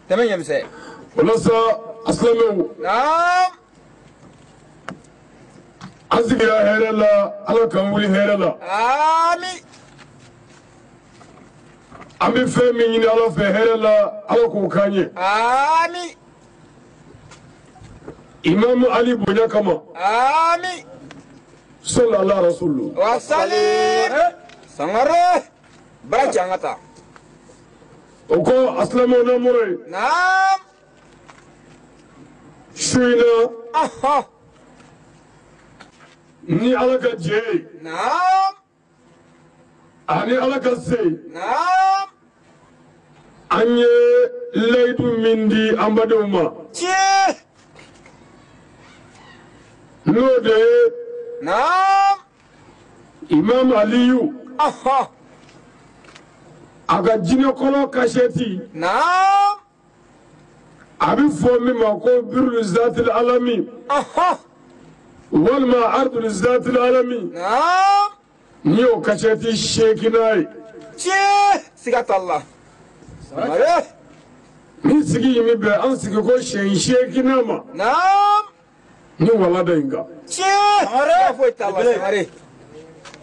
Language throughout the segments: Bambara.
تمام يا مساء. ولسه أسلموا. نعم. أزكي يا هير الله على كمولي هير الله. آمين. أمي فهمي على فهير الله على كوكاني. آمين. إمام علي بنيا كما. آمين. صلى الله رسوله. وسلم. سنغره. برجع ngata. Oko أسلموا نمري. نعم. شوينا. أها. ni ala ka jɛ ye. نعم. ani ala ka se. نعم. an ye layidu min di an badenw ma. tiɲɛ. n'o de ye. نعم. imam aliyu. أها. a ka jinɛkɔnɔ kasɛti. نعم. a bɛ fɔ min ma ko birul zatil alami. أها. walima ardul zatil alami. نعم. ni y'o kasɛti seekina ye. tiɲɛ. siga t'a la. sangare. ni sigi in bɛ bɛn an sigi ko siyɛn seekina ma. نعم. ni walada in kan. tiɲɛ. sangare. foyi t'a la sangare.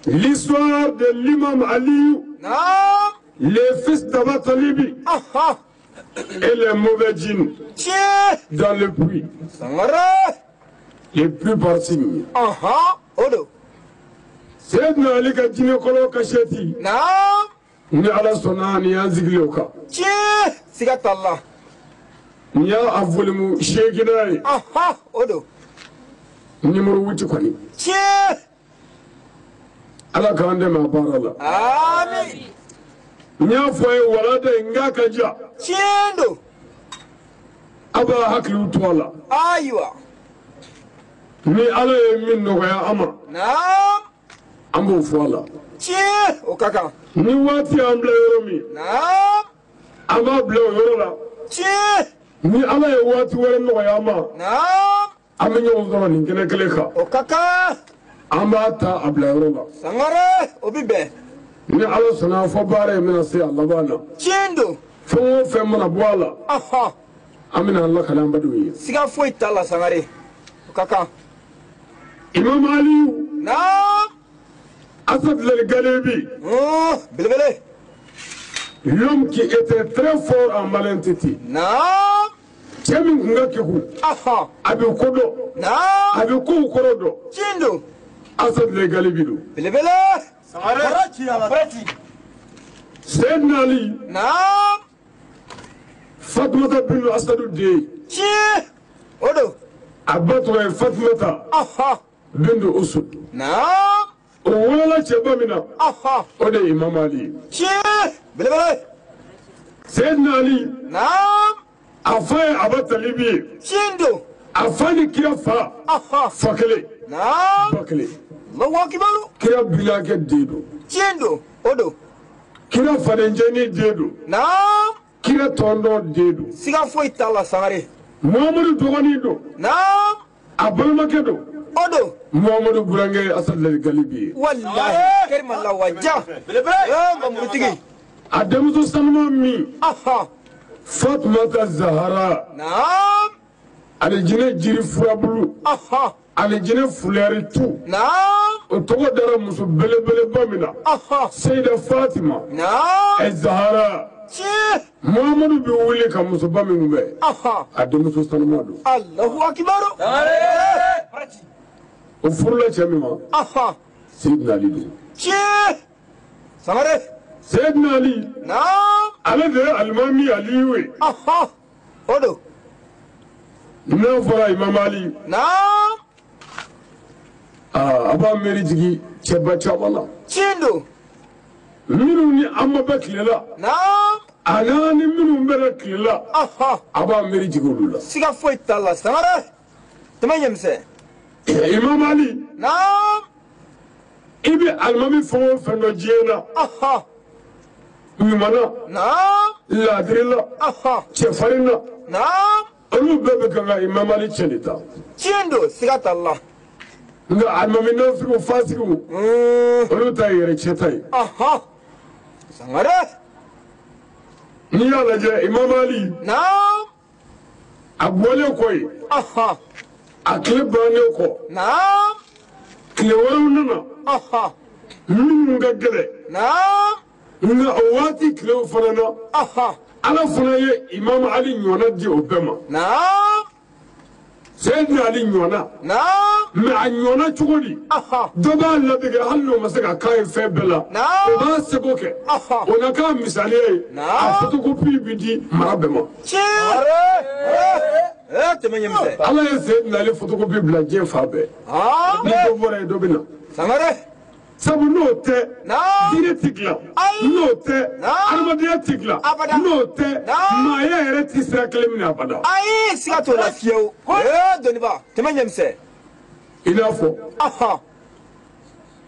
l'histoire de l'imam aliyu. نعم. les fils d'Aba Talibi. أها. et les mauvais djinns tiɲɛ. dans le puits. sangare. les plus partis. أها. o don. Seydina Ali ka jinɛkɔnɔ kasɛti. نعم. ni ala sɔnna ni y'an sigili o kan. tiɲɛ. siga t'a la. ni y'a volume seegina ye. أها. o don. numéro 8 kɔni. tiɲɛ. ala k'an dɛmɛ a baara la. آمين. n y'a fɔ a ye walada in n k'a ka ja. tiɲɛ don. a b'a hakiliw to a la. ayiwa. ni ala ye min nɔgɔya an ma. نعم. an b'o fɔ a la. tiɲɛ. o ka kan. ni waati y'an bila yɔrɔ min. نعم. an b'a bila o yɔrɔ la. tiɲɛ. ni ala ye waati wɛrɛ nɔgɔya an ma. نعم. an bɛ ɲɔgɔn sɔrɔ nin kɛnɛ kelen kan. o ka kan. an b'a ta a bila yɔrɔ la. sangare. o bi bɛn. ni ala sɔnna fɔ baara in bɛna se a laban na. tiɲɛ don. fɛn o fɛn mana bɔ a la. أها. an bɛna ala kale an badenw ye. siga foyi t'a la sangare. o ka kan. imam aliyu. نعم. asad galebi. belebele. l'homme qui était très fort en malentiti. نعم. cɛ min kun ka kekun. أها. a bɛ ko dɔn. نعم. a bɛ kow kɔrɔ dɔn. tiɲɛ don. asad galebi don. belebele. seydina ali. نعم. fatumata bin asadu den. tiɲɛ. o don. a ba tɔgɔ ye fatumata أها. bin usud. نعم. o wolola cɛba min na. أها. o de ye imam ali ye. tiɲɛ. belebele. seydina ali. نعم. a fa ye aba talibi ye. tiɲɛ don. a fa ni kira fa. أها. fa kelen. نعم. ba kelen. Allahu akibaru. kira bilankɛ den don. tiɲɛ don. o don. kira fadencɛni den don. نعم. kira tɔndɔn den don. siga foyi t'a la sangare. muhamadu dɔgɔnin don. نعم. a balimakɛ don. o don. muhamadu burankɛ asadulali galibi ye. walahi kɛrima la waja. nka murutigi. a denmuso sanuma min. أها. fatumata zahara. نعم. ani jinɛ jiri furabulu. أها. ani jinɛ fulɛri tu. نعم. o tɔgɔ dara muso belebeleba min na. أها. seyida fatima. نعم. zahara. tiɲɛ. muhamadu bɛ wuli ka musoba min kunbɛn. أها. a denmuso sanuma don. Allahu akibaru. o furula cɛ min ma. أها. seyidina ali don. tiɲɛ. sangare. seyidina ali. نعم. ale de ye alimami aliyu ye. أها. o don. n'a fɔra imam ali. نعم. a b'a miiri jigi cɛba caman na. tiɲɛ don. minnu ni an ma bɛ tile la. نعم. a n'a ni minnu bɛna tile la. أها. a b'a miiri jigi olu la. siga foyi t'a la sangare. tɛmɛ ɲɛmisɛn. imam ali. نعم. i bɛ alimami fɛn o fɛn dɔ diɲɛ na. أها. ɲuman na. نعم. laadiri la. أها. cɛfarin na. نعم. olu bɛɛ bɛ kan ka imam ali cɛ de ta. tiɲɛ don. siga t'a la. nka alimami nasigiw fasigiw. olu ta ye yɛrɛ cɛ ta ye. أها. sangare. n'i y'a lajɛ imam ali. نعم. أبولي كوي أها أكل بانيوكو نعم كلوروننا أها من غجلة نعم من أواتي كلو فنانا أها على فنايا إمام علي نيونا دي أوبما نعم سيدنا علي نيونا نعم مع نيونا تقولي أها دبا لبيك هلو مسك كاي فبلا نعم وما سبوك أها ونكام مثالي نعم أفتكوبي بدي مرابما شير تمني مسه الله يسيدنا علي فتكوبي بلا جين فابي نيكو بورا يدوبنا سمره sabu n'o tɛ diinɛ ti dilan n'o tɛ adamadenya ti dilan n'o tɛ maaya yɛrɛ ti sira kelen minɛ abada. ayi siga t'o la fiyewu dɔnniba tɛmɛ ɲɛmisɛn. i n'a fɔ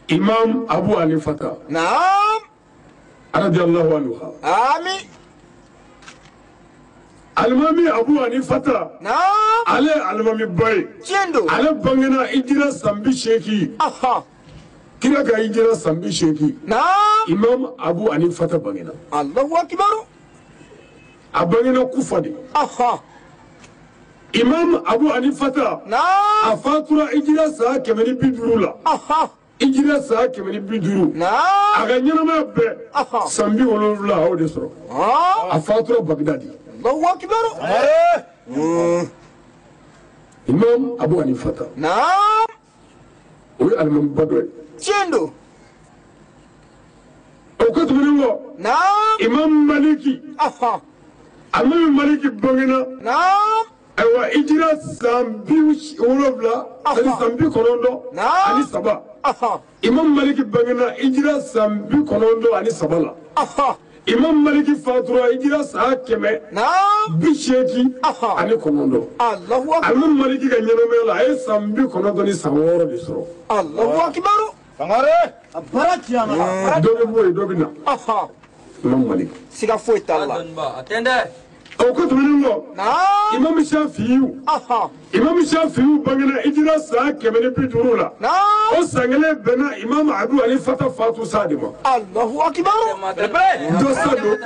imam abu hanifata naam radiyallahu anhu ami alimami abu hanifata naam ale alimami ba ye tiɲɛ don ale bangena hijira san 80 kira ka hijira san 80 naam imam abu hanifata bangena allahu akibaru a bangena kufa de imam abu hanifata naam a fatura hijira san 150 la hijira san 150 naam a ka ɲɛnamaya bɛɛ san 70 a y'o de sɔrɔ a fatura bagdadi allahu akibaru imam abu hanifata naam o ye alimami ba dɔ ye tiɲɛ don o ko tuguni kɔ naam imam maliki alimami maliki bangena naam ayiwa hijira san 70 ani san 90 ani 3 imam maliki bangena hijira san 90 ani 3 la imam maliki fatura hijira san 100 naam 80 ani 9 allahu akibaru alimami maliki ka ɲɛnamaya la a ye san 90 ni san 6 de sɔrɔ allahu akibaru sangare abara tiana dɔ bɛ bɔ yen dɔ bɛ na imam maliki siga foyi t'a la atende o ko tuguni kɔ naam imam shafiyu imam shafiyu bangena hijira san 150 la naam o san kelen bɛnna imam abu hanifata fatu sa de ma allahu akibaru dɔ sa don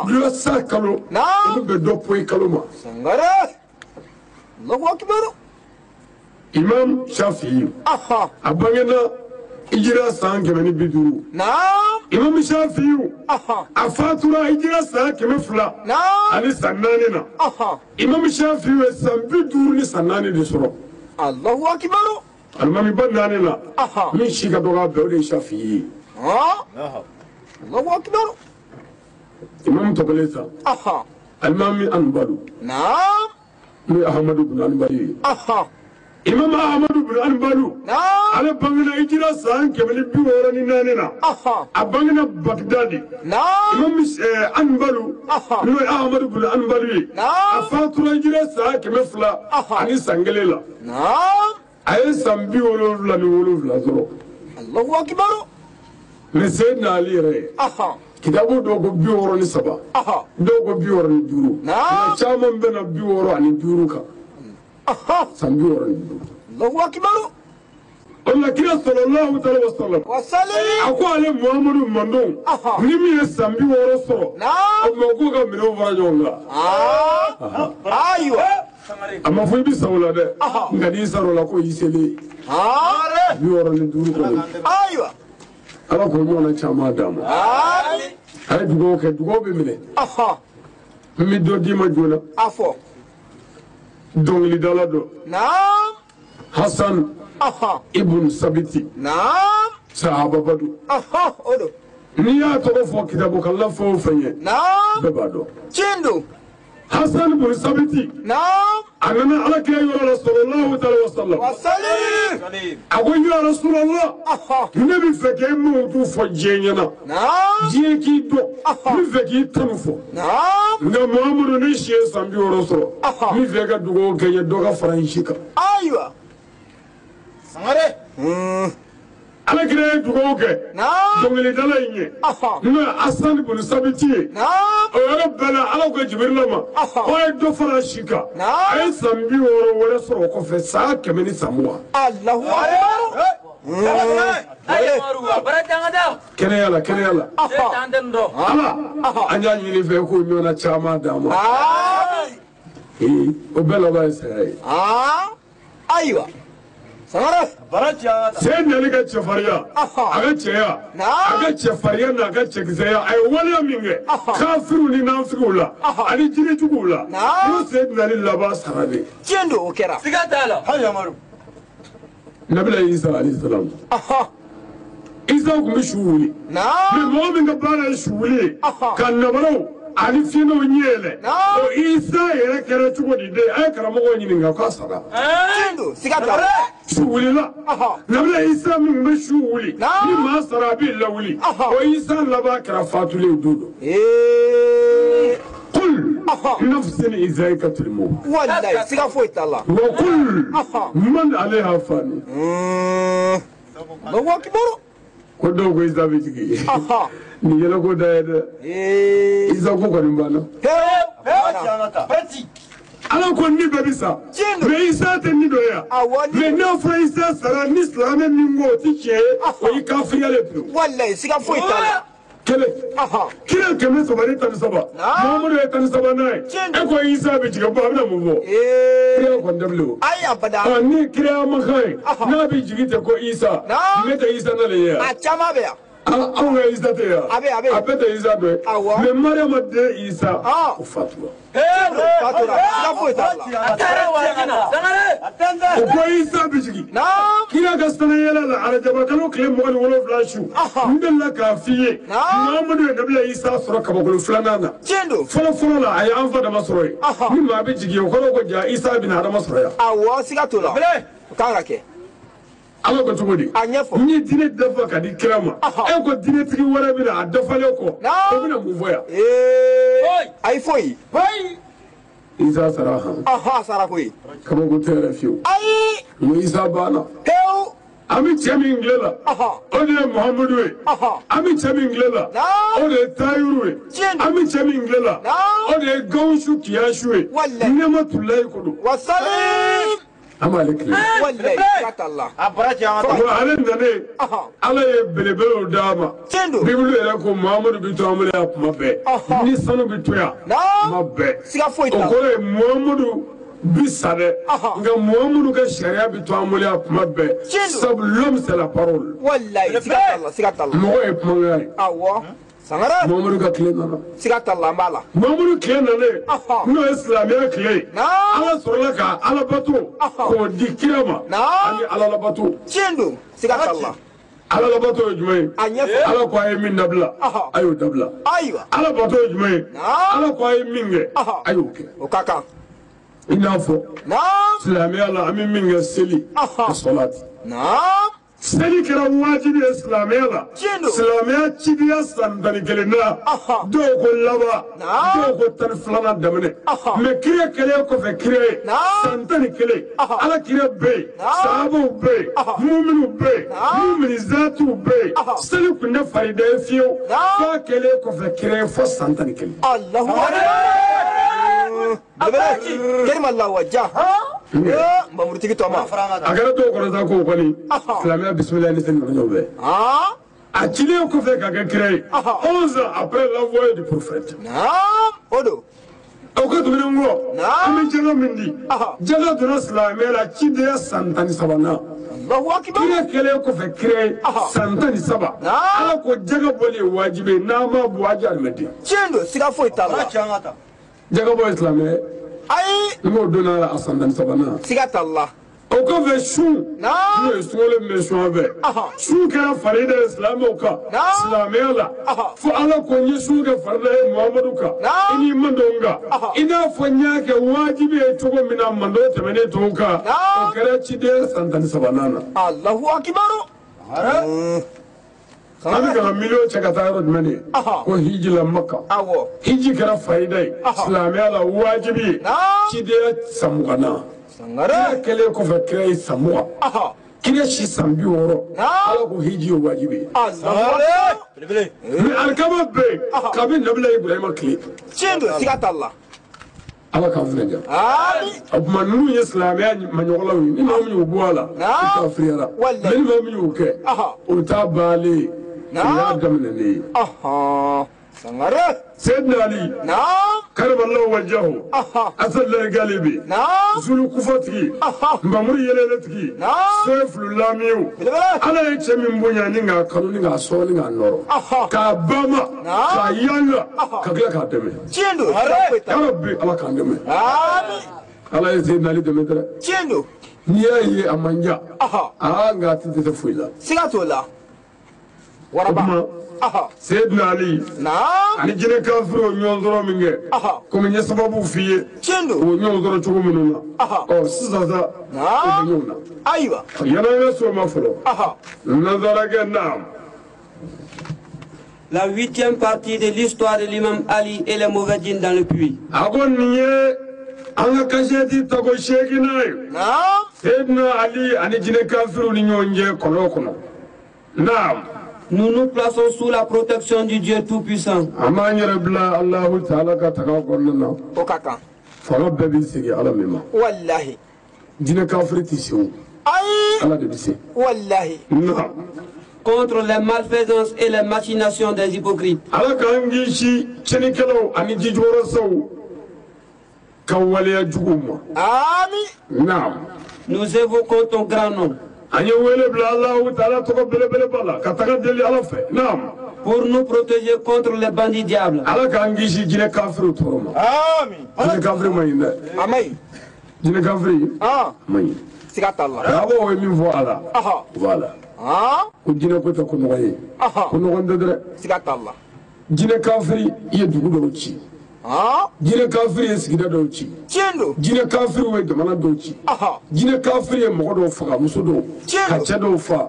dɔ sa kalo naam olu bɛ dɔ poyi kalo ma sangare allahu akibaru imam shafiyu a bangena hijira san 150 naam imam shafiyu a fatura hijira san 200 naam ani san 4 na imam shafiyu ye san 50 ni san 4 de sɔrɔ allahu akibaru alimami ba 4 na min si ka dɔgɔ a bɛɛ o de ye shafiyu ye allahu akibaru imam tɔgɔlen sa alimami anbalu naam n'o ye ahamadu bin anbali ye imam ahamadu bin anbalu naam ale bangena hijira san 164 na a bangena bagdadi naam imam anbalu n'o ye ahamadu bin anbalu ye a fatura hijira san 200 ani san 1 la naam a ye san 77 sɔrɔ allahu akibaru mais seydina ali yɛrɛ ye kitabu dɔw ko 63 dɔw ko 65 nka caman bɛna 65 kan san 65 allahu akibaru o la kira sallallahu alaihi wasallam a ko ale muhamadu mandon ni min ye san 60 sɔrɔ o tuma k'o ka minɛnw fara ɲɔgɔn kan ayiwa a ma fɔ i bɛ sa o la dɛ nka n'i sara o la ko i selen 65 kɔnɔ ayiwa ala k'o ɲɔgɔnna caman d'a ma a ye dugawu kɛ dugawu bɛ minɛ n bɛ dɔ d'i ma joona a fɔ dɔnkilidala dɔ naam hasan ibn sabiti naam sahababa don o don n'i y'a tɔgɔ fɔ kitabu kala fɛn o fɛn ye naam bɛɛ b'a dɔn tiɲɛ don hasan ibn sabiti naam a nana alakira yɔrɔ la sallallahu alaihi wasallam a ko ya rasulallah ne bɛ fɛ k'e mawutu fɔ diɲɛ ɲɛna diɲɛ k'i dɔn n bɛ fɛ k'i tanu fɔ nka muhamadu ne si ye san 60 sɔrɔ n bɛ fɛ ka dugawu kɛ n ye dɔ ka fara n si kan ayiwa sangare alakira ye dugawu kɛ dɔnkilidala in ye n'o ye hasan ibn sabiti ye o yɔrɔ bɛɛ la ala ko jibirila ma ko a ye dɔ fara si kan a ye san 60 wɛrɛ sɔrɔ o kɔfɛ san 100 ni san 20 allahu kɛnɛya la kɛnɛya la ala an y'a ɲini fɛ k'o ɲɔgɔnna caman d'a ma وبلا بايساي ايوه سمرت برجع سيدنا لك تشفريا اغتشيا اغتشفريا نغتشكزيا اي ولا مينغ كافرون نافسغولا علي جيني تقولا سيدنا لله باسرالي جندو وكرا سيغاتالا هيا مارو نبي عيسى عليه السلام عيسى مشولي نعم مؤمن قبل شولي كان نبرو علي فينا ونيله وعيسى يركر تقولي ده أكرم وينينغا كاسرا جندو سيغاتالا شولي لا نبي عيسى من مشولي لما سرابي لولي وعيسى لباكر فاتولي ودودو قل نفس إذاك الموت والله سيغافويت الله وكل من عليها فاني الله أكبر كدو كو إذا بيجي نيجي لكو دايدا إذا كو كريمبانا أنا كوني ببيسا ميسا تنيدويا منافع إذا سرا نسلام نيمو تيجي ويكافي يلبيو والله سيغافويت الله كله كله كم سباري تنسبا مامور تنسبا ناي أكو إيسا بيجي كبابنا مبو كله كندبلو أي أبدا أني كله مخاي نبي جيجي تكو إيسا متى إيسا نليه أجمع بيا أو إيسا تيا أبدا إيسا دوي ممارا مدة إيسا وفاتوا فاتورا سيغافويت الله أكو إيسا بيجي كله كستنا يلا على جبل كانوا كلهم مغلو ولو فلاشو ندلا كافية مامور نبلا إيسا سرا كبقول فلانانا جندو فلا لا أي أنفا دمسروي مما بيجي وكلو كجا إيسا بنا دمسروي سيغاتولا كاركي ala ko tugodi ni dine dafa kadi kirama e ko dine tigi wara bina dafa leko o bina mu voya ay foyi isa saraha sara koy kamo ko tere fiu ay mo isa bana hew ami chami nglela o de muhammadu we ami chami nglela o de tayuru we ami chami nglela o de gawshu kiyashu we nematulay ko do wasalim أمالك لي والله كات الله أبرجع وعلى النبي على يبلبلو داما بيقولوا لكم محمد بيتعامل يا مبة نيسانو بيتويا مبة وكل محمد بيسارة إنك محمد كشريعة بيتعامل يا مبة سب لوم سلا بارول والله سكات الله مو يبمعي سمرة محمد كلينا سكات الله مالا محمد كلينا ليه نو إسلامي كلي على سرلك على باتو كودي كيما أني على لباتو جندو سكات الله على لباتو جمعي على قاي من نبلا أيوة نبلا أيوة على باتو جمعي على قاي منه أيوة وكاكا إنافو إسلامي على أمي منه سلي الصلاة سلي كرام واجب إسلامي لا إسلامي تبيا سندني كلنا دو كلابا دو كتنفلنا دمنه مكري كليه كفكري سندني كلي على كريه بي صحابه بي مؤمن بي مؤمن ذاته بي سلي كنا فريدة فيو فكليه كفكري فسندني كلي الله أكبر كلمة الله وجه بامرتي توما أكره تو كرزا كو كني إسلامي بسم الله نسين نجوبه أكيد يوكو فيك أكيد 11 après l'envoi du prophète أودو أوكي تمنعوا أمي جل مندي جل دون إسلامي لا كيديا سانتاني سبانا الله أكبر كلا يوكو فيك سانتاني سبا أنا كو جل بولي واجبي ناما بواجه المدي جندو سكافو يتابع جل بولي إسلامي أي نمو دونا أساندان سبانا سكات الله أوكا في شو شو سؤال من شو هذا شو كان فريد الإسلام أوكا إسلامي لا فعلا كوني شو كفرد محمد أوكا إني من دونغا إذا فنيا كواجب يتوقع من أمانو تمني توكا أوكرا تشيدي سانتان سبانانا الله أكبر أنا كلام مليون شكاتارو دمني كو هيجي لمكة هيجي كرا فريد إسلامي لا واجبي تشيدي سامغانا سانغارا كله كفكري ساموا كده شيء سامبيورو على كو هيجي واجبي بلي الكما بي كابين نبلا إبراهيم كلي جندو سكات الله على كافرين أب منو يسلامي من يغلوي إنه من يبوالا كافريرا من ما من يوكي وتابالي يا دمنني سنغرة سيدنا علي نعم كرم الله وجهه أسد القلبي نعم زلو كفتكي ممري يلالتكي سيف للاميو أنا يتشي من بنيا نيغا كانو نيغا سو نيغا نورو كاباما كايانا كاكلا كادمي تشيندو يا ربي الله كاندمي آمين الله يسيدنا علي دمي ترى تشيندو نياي أمانجا غاتي تتفويلا سيغاتو لا وربا سيدنا علي نعم أنا جينا كافر ونيوزرو منجي كم يسببوا فيه تشيندو ونيوزرو شو منونا أو سيزازا نعم أيوة يلا يسوع ما فلو نظرك نعم La 8e partie de l'histoire de l'imam Ali et les mauvais djinns dans le puits. أقول نيه أنا كشيتي تقول شيء ناي نعم سيدنا علي أنا جينا كافر ونيوزرو كنو نعم Nous nous plaçons sous la protection du Dieu Tout-Puissant. أمان يربلا الله تعالى كتكاو كننا وكاكا فرب بيسيجي على مما والله جينا كافر تيسيو أي على دبيسي والله نعم Contre les malfaisances et les machinations des hypocrites. على كانجيشي شنكلو أني جيجورا سو كواليا جوما آمين نعم Nous évoquons ton grand nom. أني ويل بلا الله تعالى تقبل بلا بلا كتقدل على في نعم Pour nous protéger contre les bandits diables. على كانجيشي جينا كافر تورما آمين جينا كافر ما ينده أمي جينا كافر ما ينده سيغات الله أبو وين فو على فوالا كجينا كوتا كنوعي كنوعن ددر سيغات الله جينا كافر يدعو دوتشي جينا كافر يسكيدا دوتشي تشيندو جينا كافر ويدمانا دوتشي جينا كافر يمغدو فغا مسودو كاتشادو فا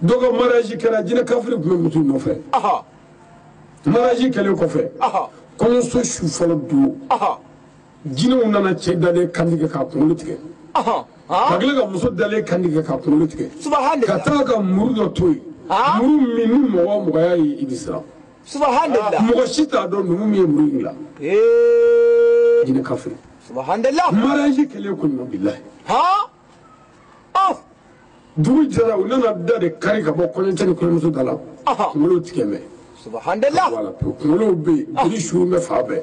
دوغا مراجي كلا جينا كافر بمسو نوفي مراجي كلا كوفي كونسو شوفال دو جينا ونانا تشيدالي كانديكا كاكولوتيكي كاغلغا مسو دالي كانديكا كاكولوتيكي سبحان الله كاتاغا مرودو توي مرو ميني موا مغاي إبسرا سبحان الله مغشيتا دو نمومي مرينلا جينا كافر سبحان الله مراجي كلا كنا بالله dugu jara u nana da de kari ka bɔ kɔɲɔcɛ ni kɔɲɔmuso da la kunkolow tigɛ mɛ سبحان الله wala pewu kunkolow bɛ yen jeli suuru bɛ fa bɛɛ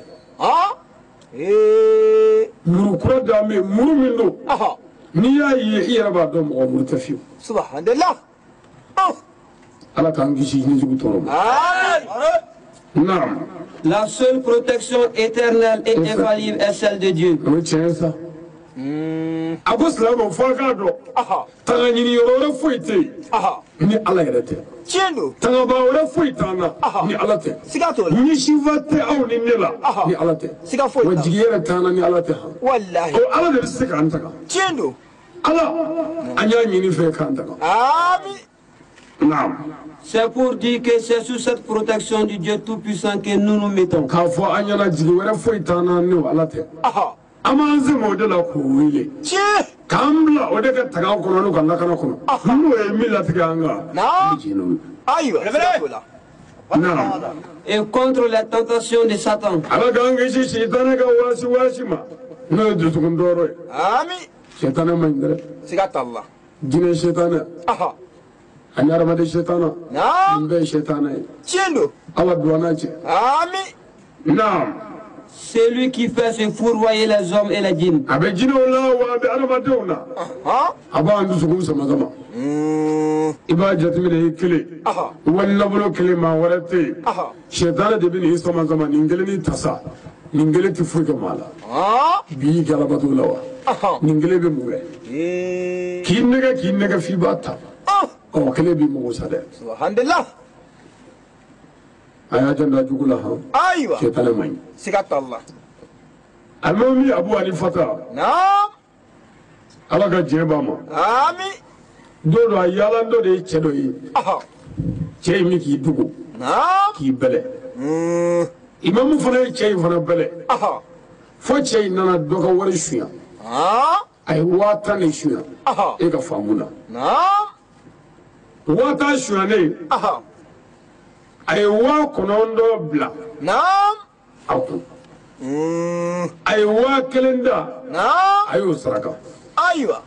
muru kura d'an bɛ yen muru min don n'i y'a ye i yɛrɛ b'a dɔn mɔgɔ muru tɛ fiyewu سبحان الله ala k'an kisi ɲɛjugu tɔɔrɔ ma naam La seule protection éternelle et infaillible est celle de Dieu. o ye tiɲɛ ye sa a ko silamɛw fɔ a k'a dɔn tanga ɲini yɔrɔ wɛrɛ foyi tɛ yen ni ala yɛrɛ tɛ تشيندو tangaba wɛrɛ foyi t'an na ni ala tɛ سيغاتو لا ɲɛsifa tɛ aw ni ne la ni ala tɛ سيغا wa فوي jigi yɛrɛ t'an na ni ala tɛ han والله o ala de bɛ se k'an taga تشيندو ala an y'a ɲini fɛ k'an taga آمين naam C'est pour dire que c'est sous cette protection du Dieu Tout-Puissant que nous nous mettons. k'a fɔ an ɲɛna jigi wɛrɛ foyi t'an na ni o ala tɛ an b'an sɛmɛ o de la k'o wele تشي k'an bila o de ka taga an kɔnɔ n'o ka lakana kɔnɔ n'o ye min latigɛ an kan نعم an bɛ jigin n'o ye أيوة سيغاتو لا naam Et contre les tentations de Satan. ala k'an kisi sitana ka waasi ma n'o ye dusukun tɔɔrɔ ye آمين sitana man ɲi dɛ سيغات الله jinɛ sitana ani adamaden sitana نعم nin bɛɛ ye sitana ye تشيندو ala don an n'a cɛ آمين naam C'est lui qui fait se fourvoyer les hommes et les djinns. a bɛ jinɛw la wa a bɛ adamadenw na a b'an dusukun sama sama i b'a jateminɛ i kelen wali nabolo kelen maa wɛrɛ tɛ yen sitana de bɛ nin sama sama nin kelen ni tasa nin kelen tɛ foyi kɛ maa la bi y'i kɛ alabato la wa nin kelen bɛ mun kɛ k'i nɛgɛ f'i b'a ta kelen b'i mago sa dɛ سبحان الله a y'a janda jugu la han أيوة sitana man ɲi سيغات الله alimami abu hanifata نعم ala ka diɲɛ b'a ma آمين don dɔ a yaala dɔ de ye cɛ dɔ ye cɛ in min k'i dogo نعم k'i bɛlɛ imamu fana ye cɛ in fana bɛlɛ fo cɛ in nana dɔ ka wari suɲa a ye 1000 de suɲa e ka faamu na نعم 1000 suɲanen a ye 9,000 bila نعم a kun a ye 1000 da نعم a y'o saraka أيوة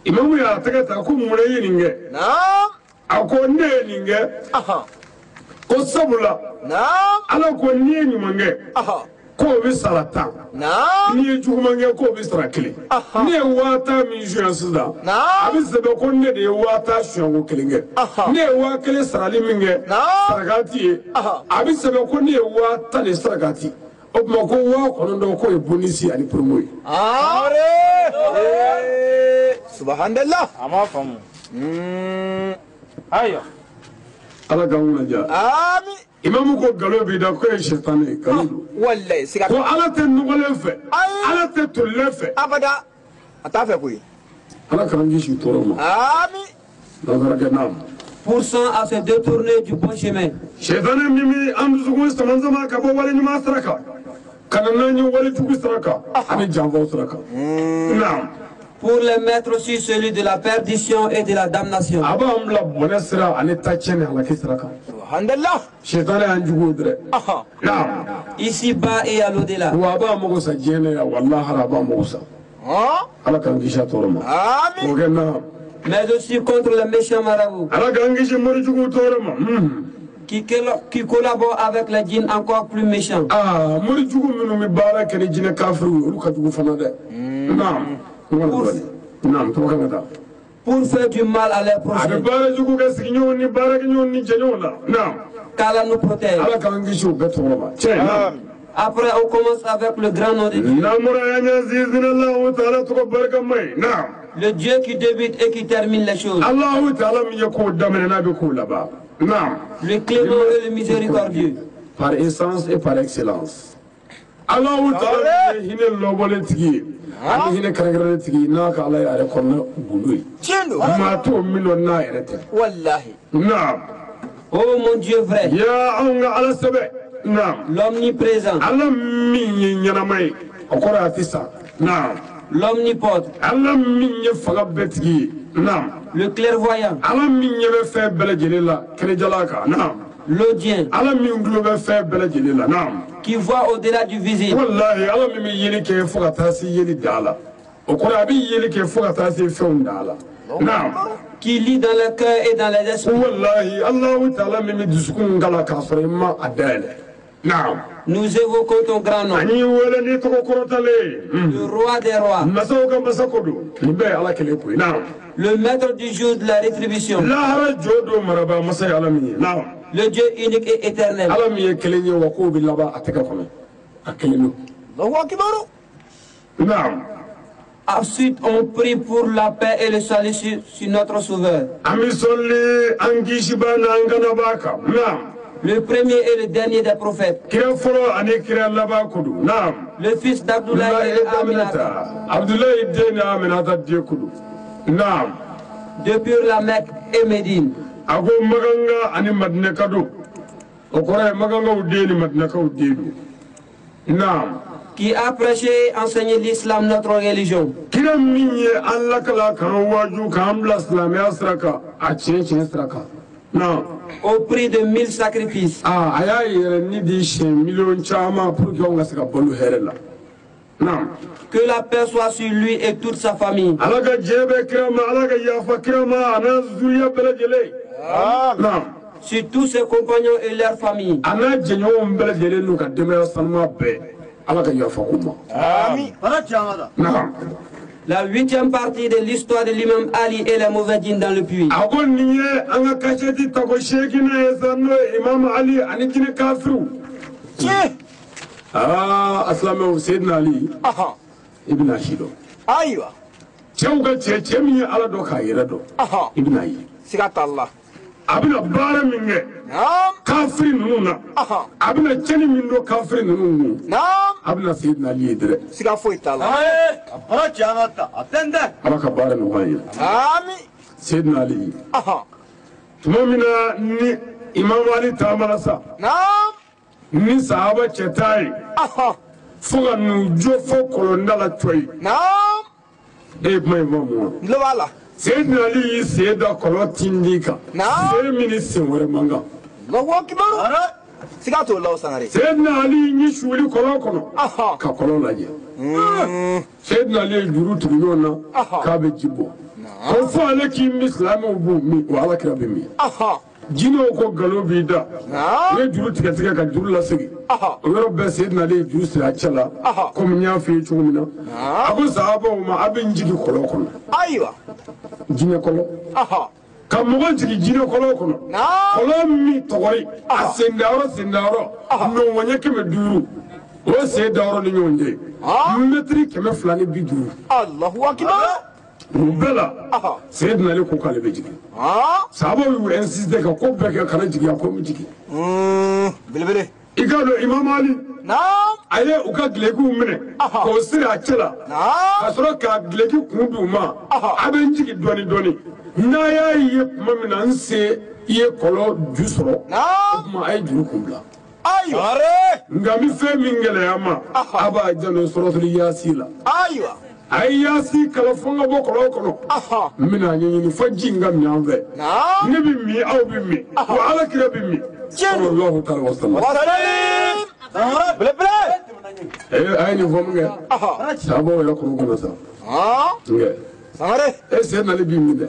imamu y'a tɛgɛ ta ko mun na i ye nin kɛ نعم a ko ne ye nin kɛ ko sabula ala ko ni nyumange ko bi sarata ni jugumange ko bi sarakili ni wata mi junsida abi sebe ko ne de wata shongo kilinge ni wa kele sarali minge sarakati abi sebe ko ni wata le sarakati o ma ko wa ko ndo ko e bonisi ani promoy subhanallah ama famu ayo ala gawuna ja amin imamu ko galo bi da ko e shetane galo wallahi siga ko ala te nugole fe ala te tolle fe abada atafe koy ala kan gishi toro ma amin nazara nam Pourcent à se détourner du bon chemin. shetane mimi am zugo samanzama ka bo wala nyuma saraka kana nanyi wala jugu saraka ani jambo saraka nam Pour les mettre sur celui de la perdition et de la damnation. abam la bonasra ani tachene ala kisraka subhanallah shetane an jugo dre nam Ici-bas et à l'au-delà. wa ba mo sa jene ya wallahi raba mo sa ala kan gisha toro ma amin ko genna Mais aussi contre les méchants marabouts ala kan gishi mori jugu toro ma qui collaborent avec les djinns encore plus méchants. mori jugu minu mi bara kene jine kafiru ulu ka jugu fana de nam nam to kan da Pour faire du mal à leurs abe prochains. bara jugu ga signyo ni bara gnyo ni jenyo la nam Qu'Allah nous protège. ala kan gishi beto ma che nam Après, on commence avec le grand nom de Dieu. namura yanya zizinallahu ta'ala to barka mai nam Le Dieu qui débute et qui termine les choses. allah ta'ala mi yako damene na be ko laba nam Le clément et le miséricordieux. par essence et par excellence allah ta'ala hine lobole tigi ani hine karagara tigi na ka allah ya rekonno gudui chindo ma to mino na erete wallahi nam Oh mon Dieu vrai, ya anga ala sabe nam l'omniprésent, ala min nyana mai okora atisa nam l'omnipotent, ala min ye faga betigi nam le clairvoyant, ala min ye be fe bele jelela kene jalaka nam l'audien, ala min gulo be fe bele jelela nam qui voit au-delà du visible. wallahi ala min yeli ke fuga tasi yeli dala okora bi yeli ke fuga tasi feun dala nam qui lit dans le cœur et dans les esprits. wallahi allah ta'ala min dusukun gala kasore ma adele nam Nous évoquons ton grand nom, ani wala ni to korotale le roi des rois, masaw masakodo libe ala kele ko nam le maître du jour de la rétribution, la hara jodo maraba masay alami nam le Dieu unique et éternel. alami kelenye wako bilaba ataka kono akelenu allahu akbar nam Ensuite, on prie pour la paix et le salut sur notre Sauveur, ami solli angishi bana ngana baka nam le premier et le dernier des prophètes, kira folo ani kira laba kudu nam le fils d'Abdullah et Aminata, abdullahi ibn aminata diekudu nam depuis la Mecque et Médine. ago maganga ani madina kadu okora maganga udeni madina ka udedu nam qui a prêché et enseigné l'islam, notre religion, kira minye alla kala kan waju kan bla islam ya sraka a cin sraka nam au prix de 1000 sacrifices. aya yere ni di shen million chama pour que on ga saka bolu herela nam Que la paix soit sur lui et toute sa famille. alaga jebe kirama alaga yafa kirama ana zuriya bele jele nam Sur tous ses compagnons et leurs familles. ana jenyo bele jele nu ka demaya sanma be alaga yafa kuma amin nam La 8e partie de l'histoire de l'imam Ali et les mauvais djinns dans le puits. agon niye anga kasheti tako shekina esano imam ali ani kine kafiru aslamu sayyidina ali ibn ashido aywa chewga chemi ala do ka yira do ibn ayi sigata allah abina bara minge nam kafiri nununa abina cheni min do kafiri nunu nam abina sayyidina ali dire siga foita allah apara chamata atende abaka bara no wayi amin sayyidina ali tumamina ni imam ali tamalasa nam ni sahaba chetai foga nu jo fo kolondala toy nam mai mamu lobala sayyidina ali sayyida kolotindika sai mini sinware manga allahu akbar siga to law sanare sayyidina ali ni shuli kolokono ka kololaje sayyidina ali juru tugona ka be jibo ko fo ale ki islamu bu mi wala krabe mi jino ko galo bi da ne juru tigɛ tigɛ ka juru lasegi o yɔrɔ bɛɛ Seydina Ali juru siri a cɛ la comme n y'a f'i ye cogo min na a ko sahabaw ma a bɛ n jigi kɔlɔn kɔnɔ ayiwa jinɛ kɔlɔn ka mɔgɔ jigi jinɛ kɔlɔn kɔnɔ kɔlɔn min tɔgɔri a sendayɔrɔ nɔgɔnɲɛ 500 o ye sen dayɔrɔ ni ɲɔgɔn cɛ mɛtiri 250 Allahu akbar mun bɛɛ la Seydina Ali ko k'ale bɛ jigin sahabaw y'u insisté ka ko bɛɛ kɛ kana jigin a ko n bɛ jigin belebele i k'a dɔn Imam Ali a ye u ka dulokiw minɛ k'o siri a cɛ la ka sɔrɔ k'a duloki kun d'u ma a bɛ n jigin dɔɔni dɔɔni n'a y'a ye tuma min na n se i ye kɔlɔn ju sɔrɔ o tuma a ye juru kun bila nka n bɛ fɛn min gɛlɛya ma a b'a janto suratul Yaasi la a ye Yaasi kalan fo n ka bɔ kɔlɔn kɔnɔ n bɛna ɲɛɲini fo ji in ka min an fɛ ne bɛ min aw bɛ min wa Alakira bɛ min sallallahu alaihi wa sallam a ye nin fɔ min kɛ sahabaw yɛrɛ kɔnɔ kɔnɔ sa Seydina Ali b'i min dɛ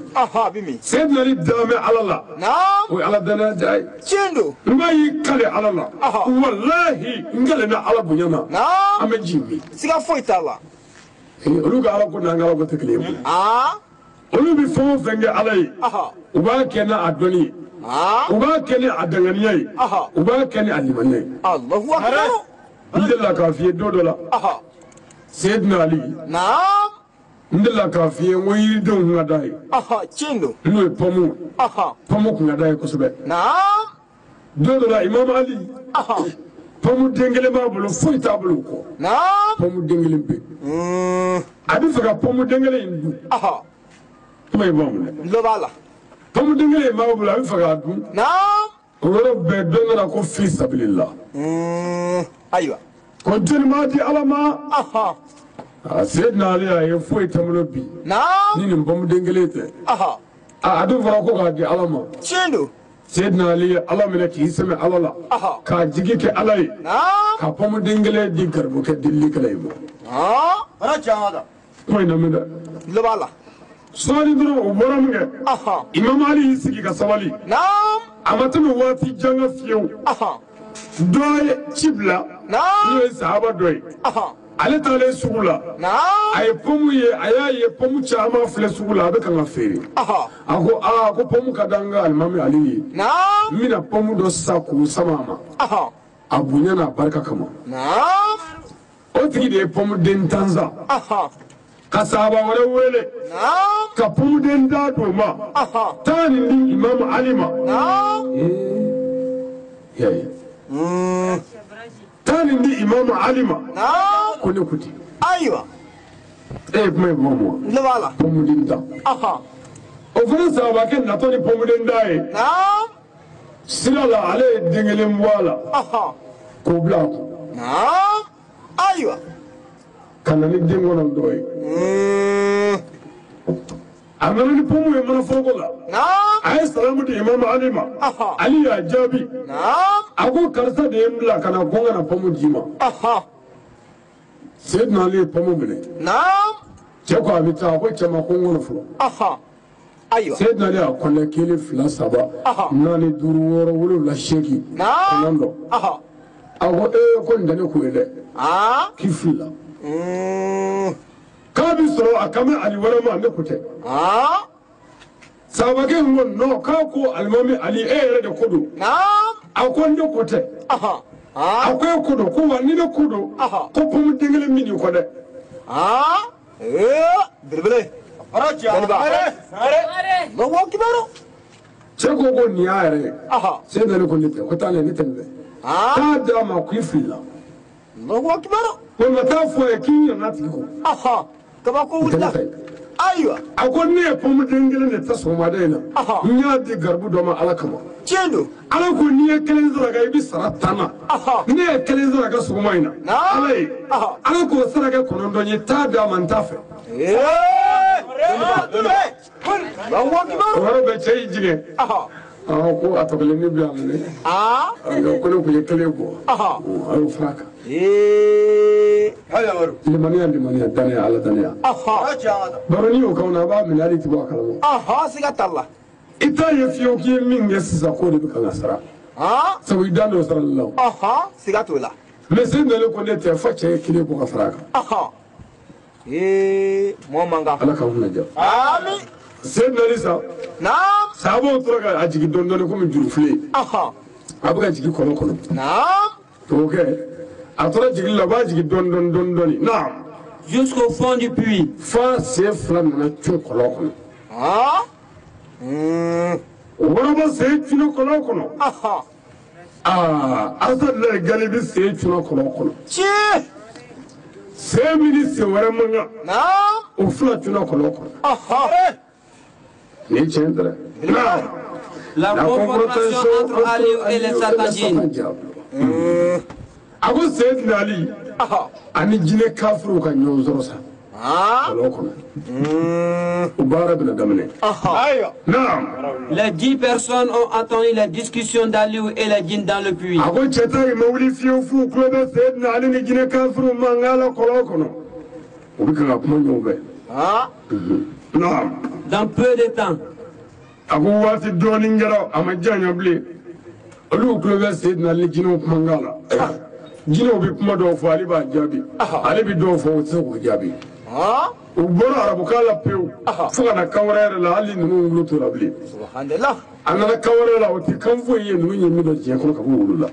Seydina Ali dalen bɛ Ala la o ye Ala danaya da ye n b'a y'i kale Ala la walahi n kale bɛ Ala bonya na an bɛ ji min siga foyi t'a la olu ka Ala ko n'an ka Ala ko tɛ kelen ye olu bɛ fɛn o fɛn kɛ Ala ye u b'a kɛ n'a dɔnni ye u b'a kɛ ni a danganiya ye u b'a kɛ ni a limaniya ye Allahu akbar n delila k'a f'i ye don dɔ la Seydina Ali n delila k'a f'i ye n ko yiridenw kun ka d'a ye n'o ye pɔmu kun ka d'a ye kosɛbɛ don dɔ la Imam Ali pɔmu den kelen b'a bolo foyi t'a bolo kɔ pɔmu den kelen bɛ a bɛ fɛ ka pɔmu den kelen in dun kuma in b'a mun dɛ pɔmu den kelen in b'a bolo a bɛ fɛ k'a dun o yɔrɔ bɛɛ dɔn nana ko fi sabilillah ayiwa ko jɔnni m'a di Ala ma Seydina Ali a ye foyi tɛ n bolo bi ni nin pɔmu den kelen tɛ a dun fɔra ko k'a di Ala ma Seydina Ali ye Ala minɛ k'i sɛmɛ Ala la k'a jigi kɛ Ala ye ka pɔmu den kelen di garibukɛ dilikɛla ye ma kuma in na min dɛ sɔɔni dɔrɔn o bɔra min kɛ Imam Ali y'i sigi ka sabali a ma tɛmɛ waati jan kan fiyewu dɔ ye ci bila n'o ye sahaba dɔ ye ale taalen sugu la a ye pɔmu ye a y'a ye pɔmu caman filɛ sugu la a bɛ kan ka feere a ko pɔmu ka d'an ka Alimami Ali ye n bɛna pɔmu dɔ sa k'o sama a ma a bonya n'a barika kama o tigi de ye pɔmu den tan san ka sahaba wɛrɛ wele ka pɔmu den da d'o ma taa nin di Imam Ali ma taa nin di Imam Ali ma ko ne ko ten ayiwa kuma in fɔ mɔ pɔmu den da o fana sahabakɛ natɔ ni pɔmu den da ye sira la ale ye den kelen bɔ a la k'o bila a kun ayiwa ka na ni den kɔnɔntɔn ye a nana ni pɔmu ye manaforoko la a ye salamu di Imam Ali ma Ali y'a jaabi a ko karisa de ye n bila ka na ko n ka na pɔmu d'i ma Seydina Ali ye pɔmu minɛ cɛ ko a bɛ taa a ko cɛ ma ko n kɔnɔ fɔlɔ Seydina Ali y'a kɔnɛ 1 2 3 4 5 6 7 8 9 a ko ko nin tɛ ne ko ye dɛ k'i filila k'a bɛ sɔrɔ a kan bɛ Ali wɛrɛ ma ne ko tɛ sahabakɛ in ko non k'a ko Alimami Ali e yɛrɛ de ko don a ko ne ko tɛ a ko e ko don ko wa ni ne ko don ko pɔmu den kelen min n'i kɔ dɛ belebele cɛ ko nin y'a yɛrɛ ye Seydina Ali ko ne tɛ ko taa ne tɛ nin fɛ taa d'a ma k'i filila walima taa fɔ a ye k'i ɲinɛna tigi kɔ kabako wulila ayiwa a ko ne ye pɔmu den kelen de ta sɔgɔmada in na n y'a di garibu dɔ ma Ala kama tiɲɛ don Ala ko n'i ye 1 saraka i bɛ sara 10 na ne ye 1 saraka sɔgɔma in na Ala ye Ala k'o saraka 9 ye taa d'a ma n t'a fɛ o yɔrɔ bɛ cɛ y'i jigin ko a tɔkelen ne bɛ yan minɛ ko ne kun ye 1 bɔ a y'o fara a kan limaniya danaya Ala danaya baro n'i y'o k'anw na a b'a minɛ hali i tɛ bɔ a kalama siga t'a la ita ye fiyo ki min ye sisa ko de bi kan asara sabu idan do sara law siga to la mais c'est dans le connaître fa cɛ kile ko ka fara kan mo manga ala ka wona ja amin c'est dans ça naam sabo tora ka ajigi don don ko min juru file abuka jigi kono kono naam to ke atora jigi la ba jigi don naam jusqu'au fond du puits fa c'est flan na tu kono kono Whatever say Chino Colocono. Asad la Galibi say Chino Colocono. Say minutes were among us. Flat Chino Colocono. Nature. La confrontation entre Aliou et les Satangines. I was saying, Nali, and the Gine Kafru can use Rosa. Les 10 personnes ont entendu la discussion d'Aliou et les djinns dans le puits. Dans peu de temps, Ubora arabukala peu fuga na kawara la ali nunu to rabli subhanallah anana kawara la oti kanfo ye nunu nyimi do je ko ka wulula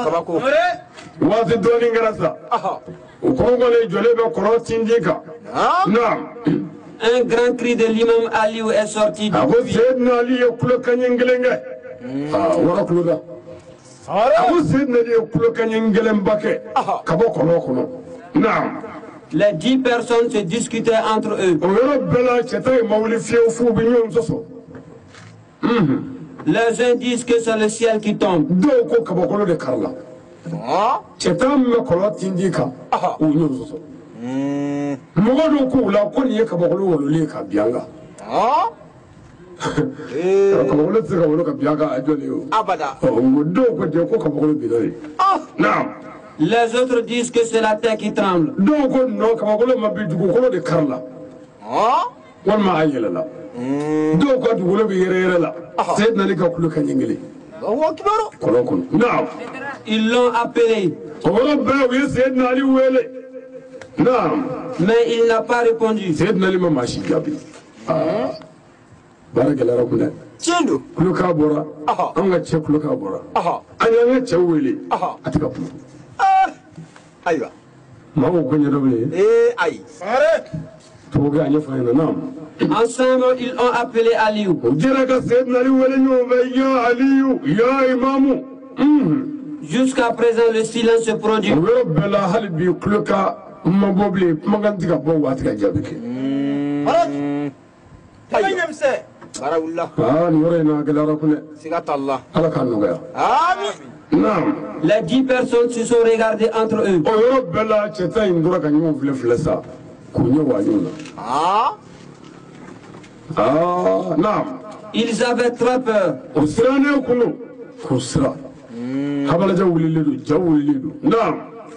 kabako wati doni ngarasa ukongo le jole be koro tindika naam un grand cri de l'imam Aliou est sorti du puits. Sayyidina Ali yakulo kanyengelenge wara kuloda Abu Sayyidina Ali yakulo kanyengelembake kabako no kono naam. Les 10 personnes se discutaient entre eux. Les uns disent que c'est le ciel qui tombe. Les autres disent que c'est la terre qui tremble. Ils l'ont appelé. Mais il n'a pas répondu. Aïwa. Ensemble, ils ont appelé Aliou. Jusqu'à présent, le silence se produit. Les 10 personnes se sont regardées entre eux. Ils avaient très peur.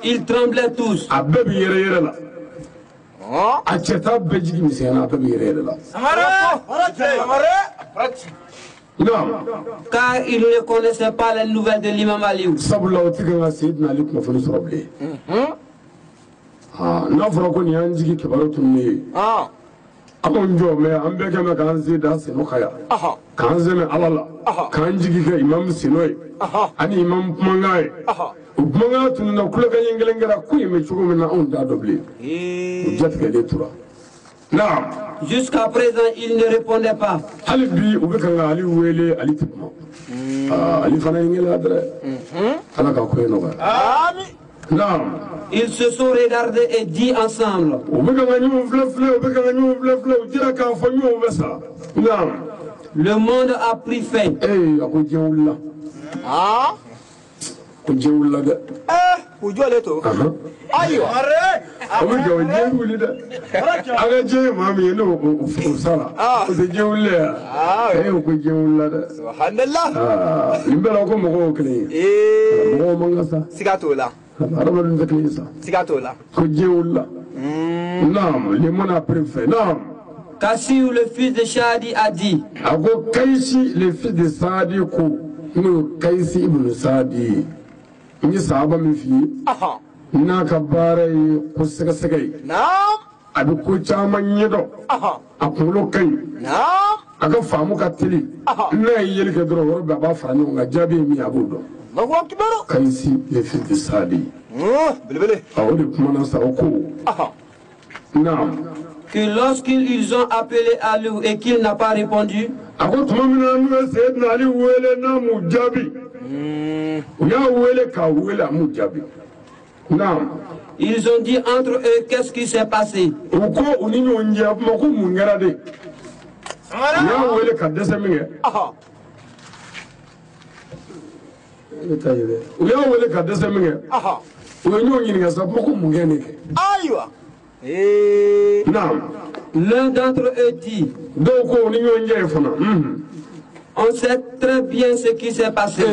Ils tremblaient tous. Car ils ne connaissaient pas les nouvelles de l'imam Aliou. Jusqu'à présent, il ne répondait pas. Ils se sont regardés et dit ensemble. Le monde a pris fin. Kassiou, le fils de Chadi, a dit. Ako Kaisi, le fils de Sadi, nous Kaisi ibn Sadi. Ni sahaba mi fi. Na ka bare ko sega sega. Naam. Abi ko chama nyedo. Akulo kai. Naam. Aga famu ka tili. Na yeli ke dro woro baba fani nga jabe mi abudo. Allahu akbar. Kaisi, le fils de Sadi. Bilibili. Awodi kuma na sa oko. Naam. Que lorsqu'ils ont appelé Ali et qu'il n'a pas répondu, ils ont dit entre eux qu'est-ce qui s'est passé. L'un d'entre eux dit, on sait très bien ce qui s'est passé.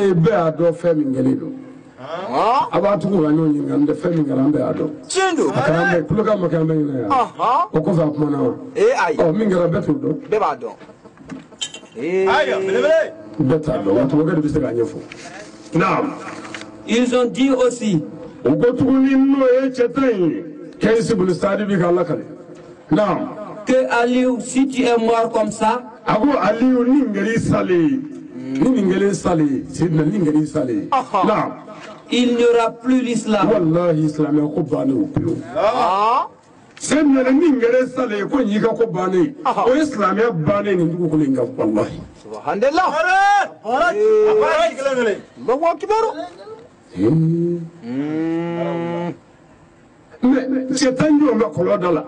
Ils ont dit aussi, que Aliou, si tu es mort comme ça, il n'y aura plus l'islam. Setanjo ma kolodala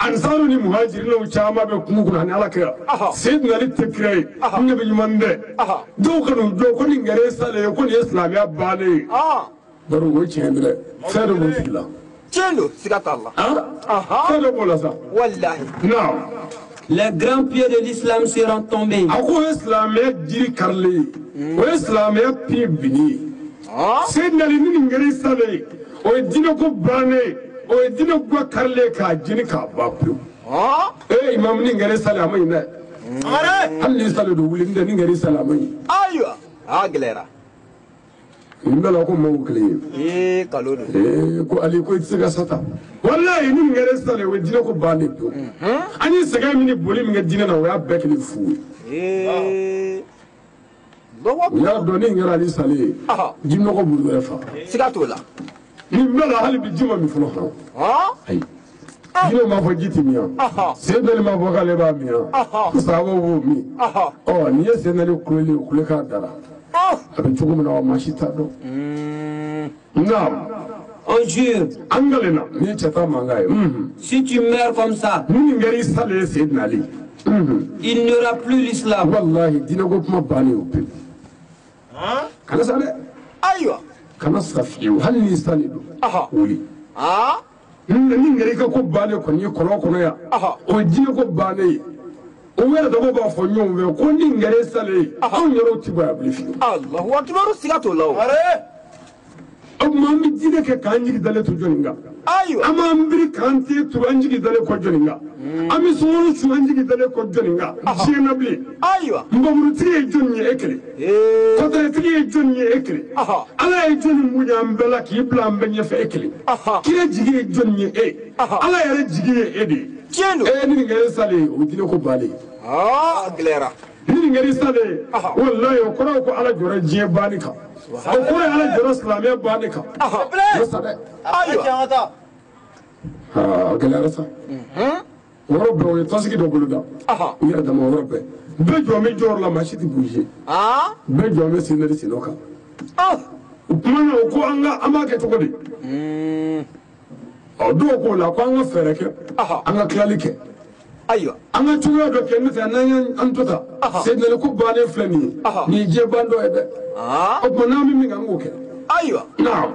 ansaru ni muhajirin chama be kumukuna ni alaka sayyidina ali tikrai nabi yumande do kanu do ko ni ngare sale ko ni islamiya bale baro wo chendre fero mo filla chendo sigata Allah fero bola sa wallahi non les grands pieds de l'islam seront tombés. Ako islamiya diri karle o islamiya pi bini sayyidina ali ni ngare sale o dino ko bane o dina gwa karle ka jini ka bapu imam ni ngare salama ina halli saladu wuli nda ni ngare salama aywa aglera imbela ko mawkle kalodo ko ali ko tsiga sata wallahi ni ngare sale o dina ko bane to ani saga mini boli mi ngadina na wa bekli fu ya do ni ngara ali sale jimno ko bulu refa sigatola imbela hali bi jima mi fulo ay dino ma fo jiti mi sedel ma fo kale ba mi sabo wo mi ni senali kule ka dara abi tugu na ma shita do nam On jure, angalena ni chata mangaye si tu meurs comme ça, ni ngari sale sedna ali il n'y aura plus l'islam. wallahi dina go kuma bani ope kana sale aywa kana safiu hal ni salidu wuli ni ngari ka ko bani ko ni kono ya o dina ko bani o wera da bo ba fo nyom ko ni ngari sale on yoro tiba blifi Allahu akbar sigato law amma mi dina ke kanji dale to joninga aywa amma mbiri kanti to anji dale ko joninga ami sonu su anji dale ko joninga jina bli aywa mbamru tiye jonni ekre ko tare tiye jonni ekre ala e jonni munya mbela ki bla mbenye fe ekre kire jigi jonni ala yare jigi edi jendo ni ngere sale o dina ko bale glera ni ngere sale wallahi ko ala jora je banika o ko ala jora islamiyya banika aywa glera sa وربه ويتصقي دوغلودا يا دم وربه بجو مي جور لا ماشي تبوجي بجو مي سينري سينوكا وكمان وكو انغا اما كتوغدي دو كو لا كو انغا فرك انغا كلاليكي ايوه انغا توغا دو كين تانا انتوتا سيدنا لكو باني فلاني ني جي باندو ebe نامي مي غانغوكي ايوه نعم.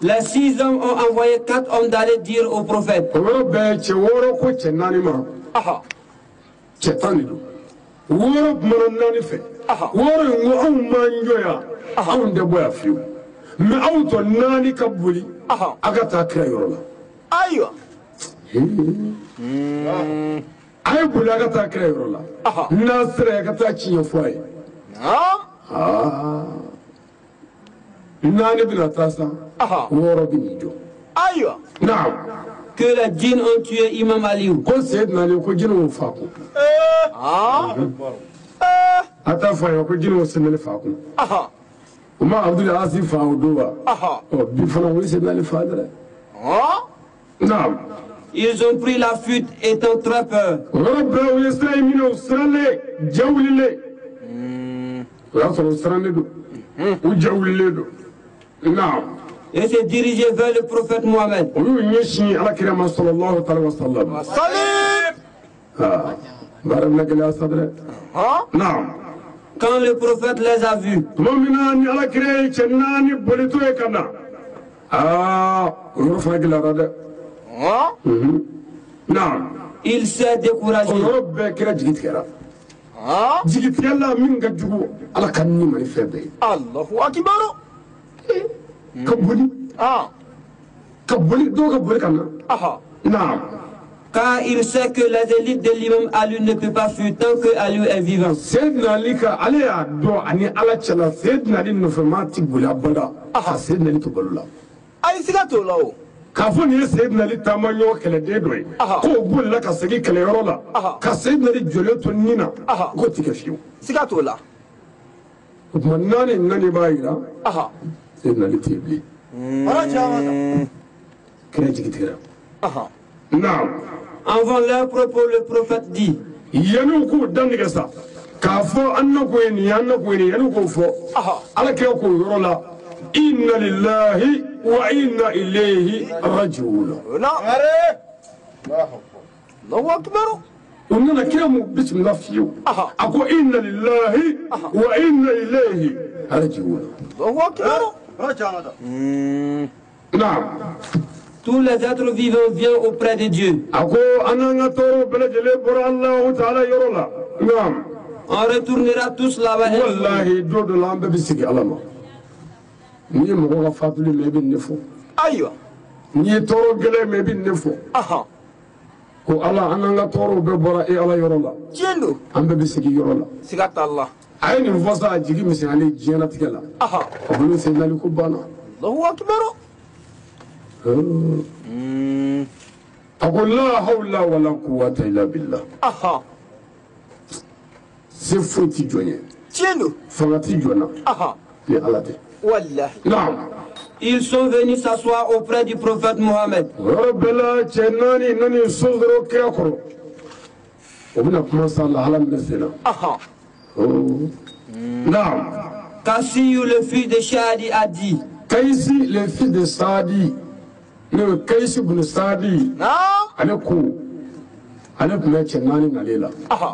Les 6 hommes ont envoyé 4 hommes d'aller dire au prophète. أي بلاغة كرير الله ناصر يكتا تشين فوي ناني بنا تاسا وربي جو أيوة نعم que les djinns ont tué Imam Aliou. كل سيدنا علي كل جنو فاكو أتا فايا كل جنو سنة فاكو وما عبد العزيز فاو دوا بيفنا ويسنا علي فادر نعم Ils ont pris la fuite étant très peur. ربنا ويسرائيل من أسرائيل جولي ويصل أسرائيل دو وجولي دو نعم Et se diriger vers le prophète Mohammed. ويشني على كريم صلى الله عليه وسلم صليب بارنا كلا صدر نعم Quand le prophète les a vus, مؤمنان على كريم جناني بوليتو كنا ورفع كلا رد نعم il s'est découragé. رب كرا جيت كرا جيت يلا من قجو على كني ما يفيد الله أكبر كبولي كبولي دو كبولي كنا نعم Car il sait que les élites de l'imam Ali ne peuvent pas fuir tant que Ali est vivant. سيدنا لك عليه دو أني على تلا سيدنا للنفرمات تقول أبدا سيدنا لتقول لا أي سيغاتو له كافون سيدنا لتامنيو كلا ديدوي كو بقول لك سيجي كلا يرولا كسيدنا لجلوتو نينا قلت كفيو سيغاتو له ومناني ناني بايرا سيدنا لتيبلي كلا جيت كلا نعم Avant leur propos, le prophète dit ينوكو دانيكسا كافو أنكو ينوكو فو على كيوكو يرولا إن لله وإنا إليه راجعون الله أكبر وننا كلام بسم الله فيو أقول إن لله وإنا إليه راجعون الله أكبر نعم tous les êtres vivants viennent auprès de Dieu. أقول أنا نتورو بلجل برا الله تعالى يرولا نعم On retournera tous là-bas. والله دود لام بسكي علما ني مغو فاضل مي بن نفو أيوة ني تورو جلي مي بن نفو ko ala ananga toro be bora e ala yorola جندو ambe be sigi yorola سيغات الله ayni fosa jigi misali jena tikela bulu senali ko bana الله أكبر aqul la hawla wala quwwata illa billah c'est foti jonye جندو fangati jona li ala de والله naam Ils sont venus s'asseoir auprès du prophète Mohammed. rabbala chenani nani sodro krakoro obina kuma sala halam besena naam Kassiou, le fils de Shadi, a dit Kaisi le fils de Sadi le Kaisi ibn Sadi نعم ale kuma chenani nalela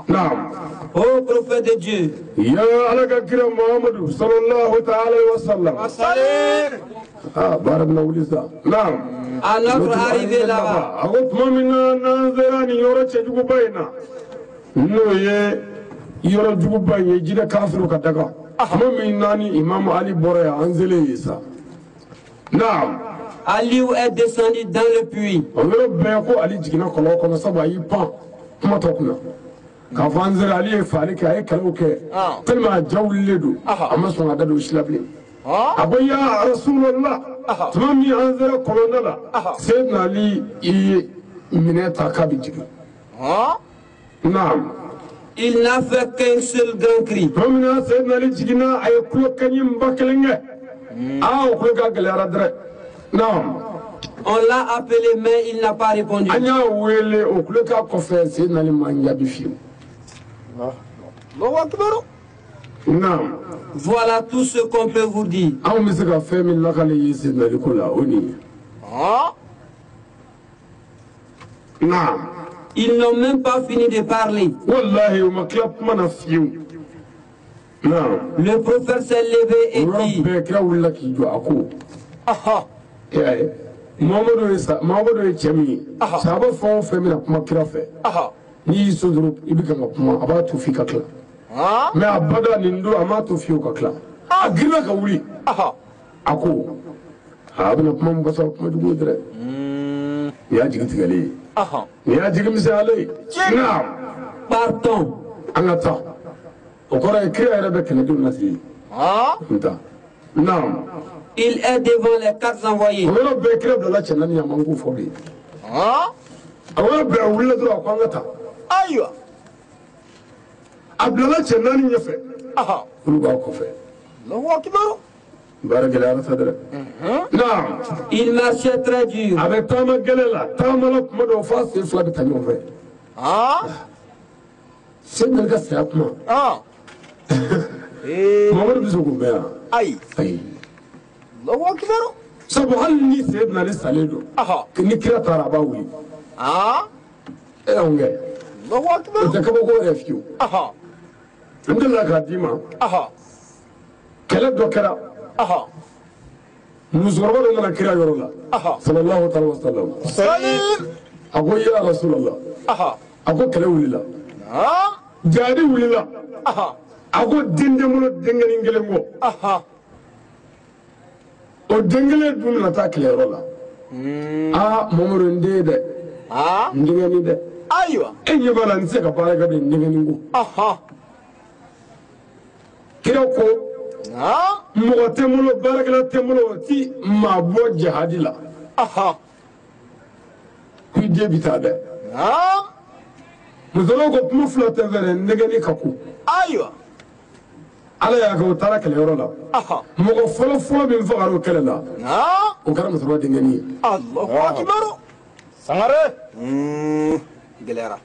naam ô prophète de Dieu, ya alaka kira Muhammadu sallallahu ta'ala alaihi wasallam صليب barakna ulisa naam à notre arrivée là-bas, ako tuma min na nanzera ni yɔrɔ cɛjugu ba in na n'o ye yɔrɔ jugu ba in ye jinɛ kafiru ka daga tuma min naani imamu Ali bɔra yan an selen ye sa naam Aliou est descendu dans le puits. o yɔrɔ bɛɛ ko Ali jiginna kɔlɔn kɔnɔ sabu a y'i pan kuma tɔ kunna k'a fɔ an sera Ali ye faali kɛ a ye kɛlɛw kɛ tellement a ja wulilen don a ma sɔn ka da don si la bilen a ko ya Rasulallah tuma min an sera kɔlɔn da la Seydina Ali i ye minɛ ta k'a bɛ jigin naam Il n'a fait qu'un seul grand cri. tuma min na Seydina Ali jiginna a ye kulo kaɲi ba kelen kɛ o kulo ka gɛlɛyara dɛrɛ naam On l'a appelé, mais il n'a pas répondu. an y'a wele o kulo ka kɔfɛ Seydina Ali ma jaabi fiyewu الله أكبر naam Voilà tout ce qu'on peut vous dire. anw bɛ se ka fɛn min lakale ye Seydina Ali ko la o nin ye naam Ils n'ont même pas fini de parler. wallahi o ma tila kuma na fiyewu naam Le prophète s'est levé et yɔrɔ dit bɛɛ kira wulila k'i jɔ a ko Muhammadu ye cɛ min ye sahaba fɛn o fɛn bɛna kuma kira fɛ n'i y'i so dɔrɔn i bɛ kan ka kuma a b'a to f'i ka tila mais a bada nin don a m'a to fiyewu ka tila a girinna ka wuli a ko a bɛna kuma min fɔ kuma jugu ye dɛ nin y'a jigi tigɛlen ye nin y'a jigi misɛnyalen ye naam partons. Angata. Encore écrit à Rebecca le Nasi. Ah. Non. Il est devant les 4 envoyés. On va bécrer de la Chenani à Mangou Fobi. Ah. On va bécrer de la Kwangata. Aïe. Abdallah Chenani y'a fait. Ah. On va en faire. Allahu Akbar. Barakallah Sadra. Non. Il marchait très dur. Avec Tama Galela, Tama Modo Fas et Flab Tanové. Ah. C'est le gars, c'est à moi. Ah. Maman de Zougoubert. Aïe. Aïe. Allahu Akbar. Sabu ni c'est dans les salés. Ah. Que ni kira Tarabaoui. Ah. Et on gagne. Allahu Akbar. C'est comme un refus. Ah. On de la Gadima. Ah. Quelle est Dokara? Ah. Nous avons la Kira Yorola. Ah. Sallallahu alayhi wa sallam. Salim. Ago ya Rasulallah. Ah. Ago Kala Wulila. Ah. Jadi Wulila. Ah. Ago Dindemuno Dingelingelengo. Ah. O Dingele Dumina Taklerola. Ah, Momorinde de. Ah. Ndingeni de. Aïe. Et you balance a paraga de Ningeningo. Ah. Kiroko. Ah. Motemulo Baragala Temulo Ti Mabo Jahadila. Ah. Qui débitade. Ah. Nous allons go flotter vers Negani Kaku. Aïe. Ala ya go Tarak Lerola. Ah. Mogo follow bin Fogaro Kelela. Ah. O Karam Dingeni. Allahu Akbar. Sangare. Galera.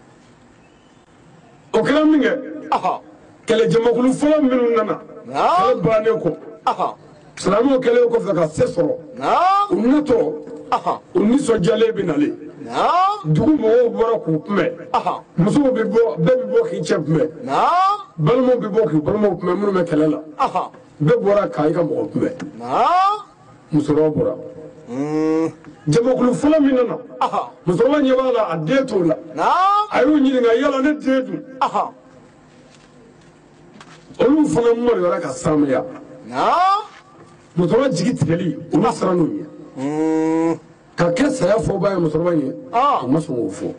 O Karaminge. Ah. Kele Jamakulu follow Minunana. Ah. Baneko. Ah. Salamo Kele Kofaka Sesoro. Ah. Unato. Ah. Uniso Jale Binale. Ah. Dugu mo bora ku me. Ah. Muso be bo ki chep me. Ah. Balmo be bo me munu me kelela. Ah. Be bora kai ka mo me. Ah. Muso ro bora. Jamakulu fula minana. Ah. Muso wa nyebala adeto la. Ah. Ayu nyini nga yala ne dedu. Ah. Olu fana mo yara ka samya. Ah. Muso wa jigi tigeli olu saranu nya. Ka kesa ya fo ba muso wa nye. Ah. Muso wo fo.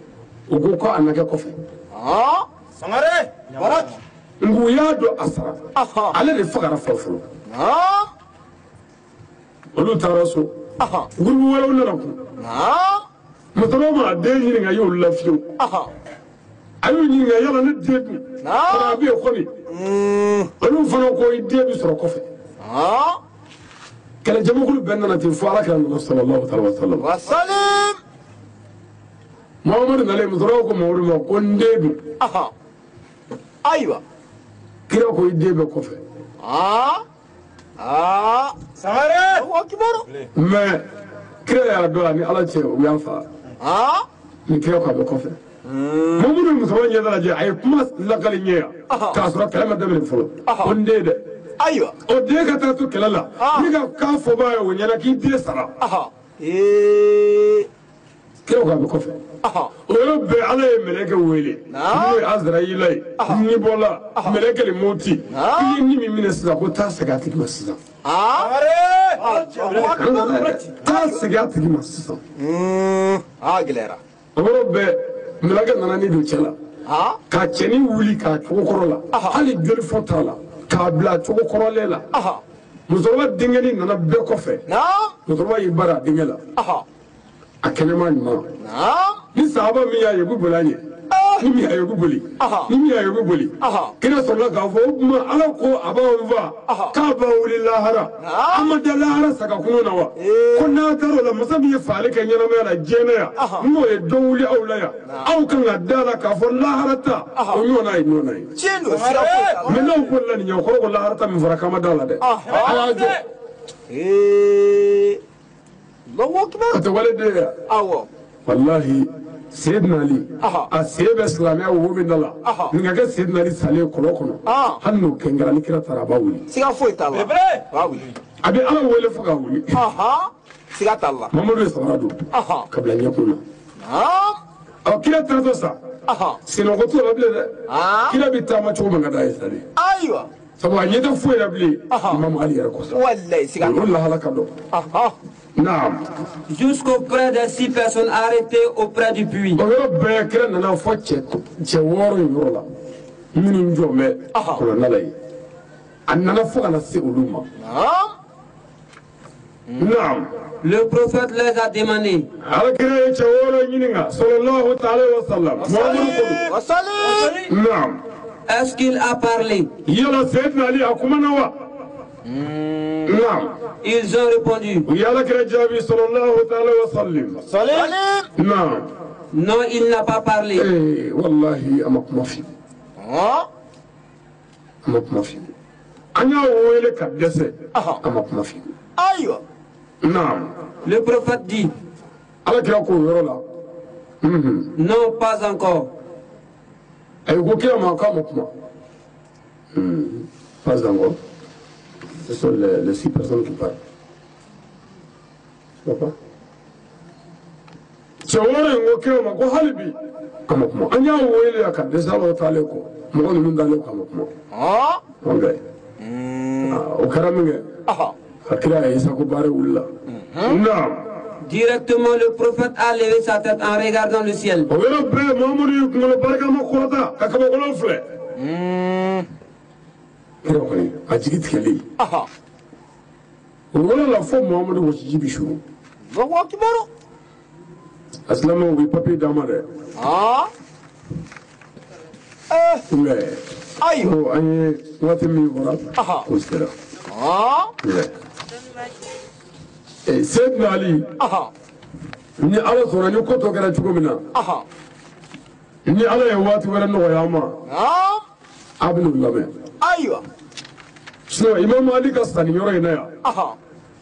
Ugo ko anaka kofe. Ah. Sangare. Barak. Ngu ya do asara. Ah. Ale le fagara fofo. Ah. Olu taraso. Ah. Guru wala wala ko. Ah. Mutaroma de yiri nga yo lafiyo. Ah. Ayu yiri nga yala ne dedu. Ah. Para bi ko ni. Olu fana ko dedu soro kofe. Ah. Kala jamakulu benna na tin fara kan sallallahu alaihi wasallam. Wa salim. Muhammad nale mutaro ko mawru ma ko dedu. Ah. Aywa. Kira ko dedu kofe. Ah. Ah. Sangare. Allahu Akbar. Mais kira ya do ani ala che o yan fa. Ah. Ni kira ko be kofe. Muhammad mutaro nya dala je ay kuma la kali nya. Ka sura kalama da be fulo. Ko dedu. Aywa. O de ka ta to kelala. Ni ka fo ba yo nya na ki de sara. Ah. Kira ko be kofe. Ah. O yo be ala ye meleke wele. Ni Azrailai. Ni bola. Meleke le moti. Ni mi minesa ko ta sega tiki masisa. Ah. Ta sega tiki masisa. Ah, galera. O yo be meleke nana ni do chela. Ah. Ka cheni wuli ka chokorola. Hali joli fotala. Ka bla chokorolela. Ah. Musoba dingeni nana be kofe. Na. Musoba ibara dingela. Ah. Akenema ni ma. Na. Ni sahaba mi ya yebu bolanye. Ni mi ya yebu boli. Ni mi ya yebu boli. Kina sola ka fo ma ala ko abawo va. Ka ba wuli lahara. Amma da lahara saka kuno na wa. Ko na taro la musabi ya fale kan yana mai la jena ya. Mo e don wuli awla ya. Aw kan adala ka fo lahara ta. O no na no na. Chendo sira. Me no ko la ni ko ko lahara ta mi fara kama dala de. Ala jo. Allahu Akbar. Ata wale de. Awo. Wallahi Sayyidina Ali a sebe islamia wo min dala ninga ga Sayyidina Ali sale kono hannu kengara ni kira taraba wuli siga foi talla wa wuli abi ala wele fuga wuli siga talla Muhammadu sallallahu kabla nyakuna aw kira tarado sa sino ko to rabile de kira bitama chugo manga dai sale aywa sabu anyeta foi rabile Imam Ali yara ko sa wallahi siga wallahi halaka do Naam. Jusqu'auprès des 6 personnes arrêtées auprès du puits. Le prophète les a demandé. Est-ce qu'il a parlé? Ils ont répondu. Non, il n'a pas parlé. Le prophète dit. Non, pas encore. Pas encore. Ce sont les 6 personnes qui parlent. Tu vois pas? Directement, le prophète a levé sa tête en regardant le ciel. Sayyidina Ali ni ala sɔnna ni ko tɔ kɛra cogo min na ni ala ye waati wɛrɛ nɔgɔya ma a bɛ n'u lamɛn sinon Imam Ali ka sanni yɔrɔ in na yan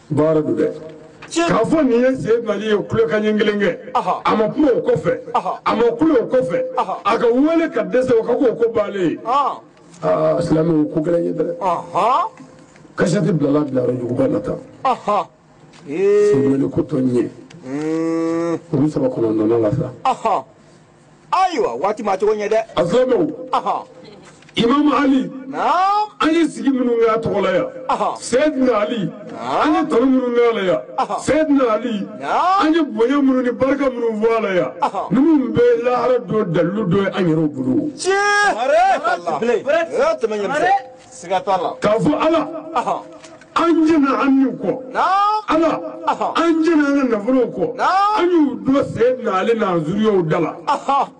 baara don dɛ k'a fɔ nin ye Sayyidina Ali ye kulekan ɲɛ kelen kɛ a ma kuma o kɔfɛ a ma kule o kɔfɛ a ka wele ka dɛsɛ o ka k'o ko bannen ye silamɛw ko gɛlɛn ye dɛ kasɛti bilala bilayɔrɔ juguba nata Sibili kutonye. Ubisaba konondona lasa. Aywa, wati matonye de. Aslamu. Imam Ali. Naam. Ani sigi minu nga tokola ya. Sayyidina Ali. Ani tolu minu nga ya. Sayyidina Ali. Ani bonya minu ni baraka minu wala ya. Numu mbe lahara do dalu do anyero bulu. Che. Allah. Ya temenye mse. Sigatala. Kafu ala. Anjina anyuko. Ala. Anjina na nafroko. Anyu do Sayyidina Ali na zuriyo dala.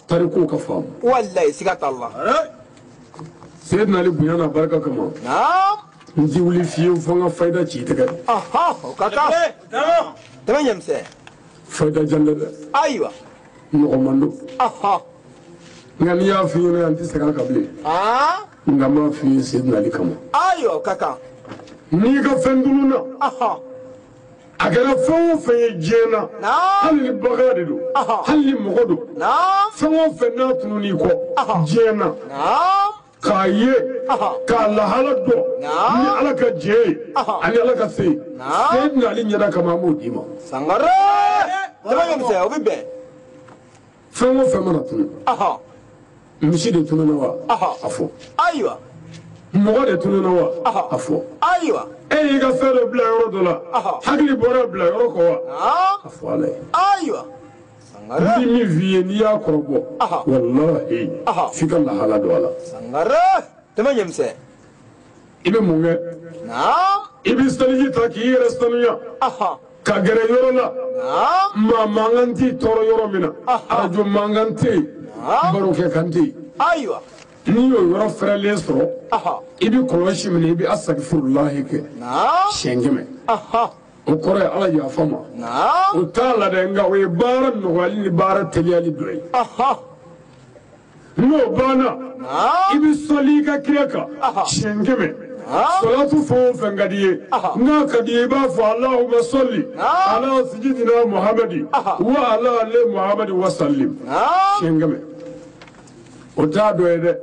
Tariko kafam. Wallahi sigatala. Sayyidina Ali bunyana baraka kama. Naam. Nji wuli fiye fanga faida ci ta kai. Kaka. Temenye mse. Faida jandada. Aywa. Nokomando. Ngani ya fiye na anti saka kabli. Ngama fiye Sayyidina Ali kama. Aywa kaka. Ni ka fenduluna. Agara fo fe jena. Hali baga de do. Hali mogodo. Fo fe na tununi ko. Jena. Kaye ka lahala do ni ala ka je ani ala ka se Sayyidina Ali nyada kama modima sangare tama mse obibe fengo femana tunu misi de tunu na wa afo aywa mogo de tunu na wa afo aywa e ga fere bla yoro dola hagli bora bla yoro ko wa afo ale aywa Ndi mi vie ni ya korobo wallahi fika lahala do ala sangare temenye mse ibe munge ibe staliji ta ki restanuya ka gere yoro la ma manganti toro yoro mina ajo manganti baruke kanti aywa ni yo yoro frele soro ibe koloshi mina ibe astaghfirullah ke shengeme ukore ala ya fama utala denga we bara no wali bara teliyali doy no bana ibi solika kireka shengeme salatu fo fengadiye na kadiye ba fa allahumma salli ala sayyidina muhammadi wa ala ali muhammadi wa sallim shengeme uta doyde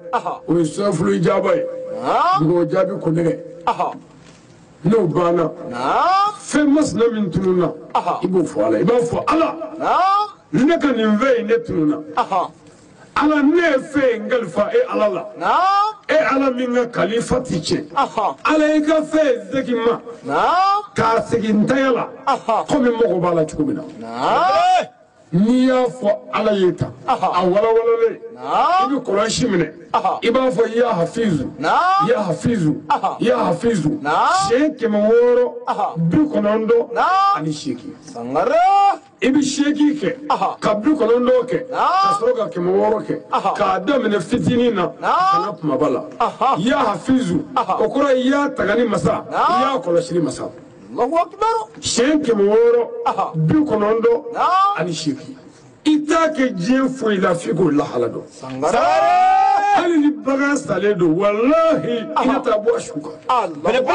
o soflu ijabai go jabi ko nege no bana famous na min tununa ibo fo ala ibo fo ala ne kan inve ne tununa ala ne fe ngalfa e ala la على من خليفتي عليك فيزك ما نعم كاسكين تيلا قم مقبالة تكمنا نعم نيافو على يتا أولا ولا لي إبي كلاشي منه إبا فو يا حفيظ يا حفيظ يا حفيظ شيك مورو بيكونوندو أني شيكي سانغرا إبي شيكي كي كبيكونوندو كي كسروكا كمورو كي كادم من فتينينا كناب مبالا يا حفيظ وكرا يا تغني مسا يا كلاشي مسا الله أكبر شيك مورو بيكونوندو أني شيكي إتاك جين فوي لا فيكو لا حلادو سانغرا هل نبغى سالدو والله إنا تابوا شوكا الله أكبر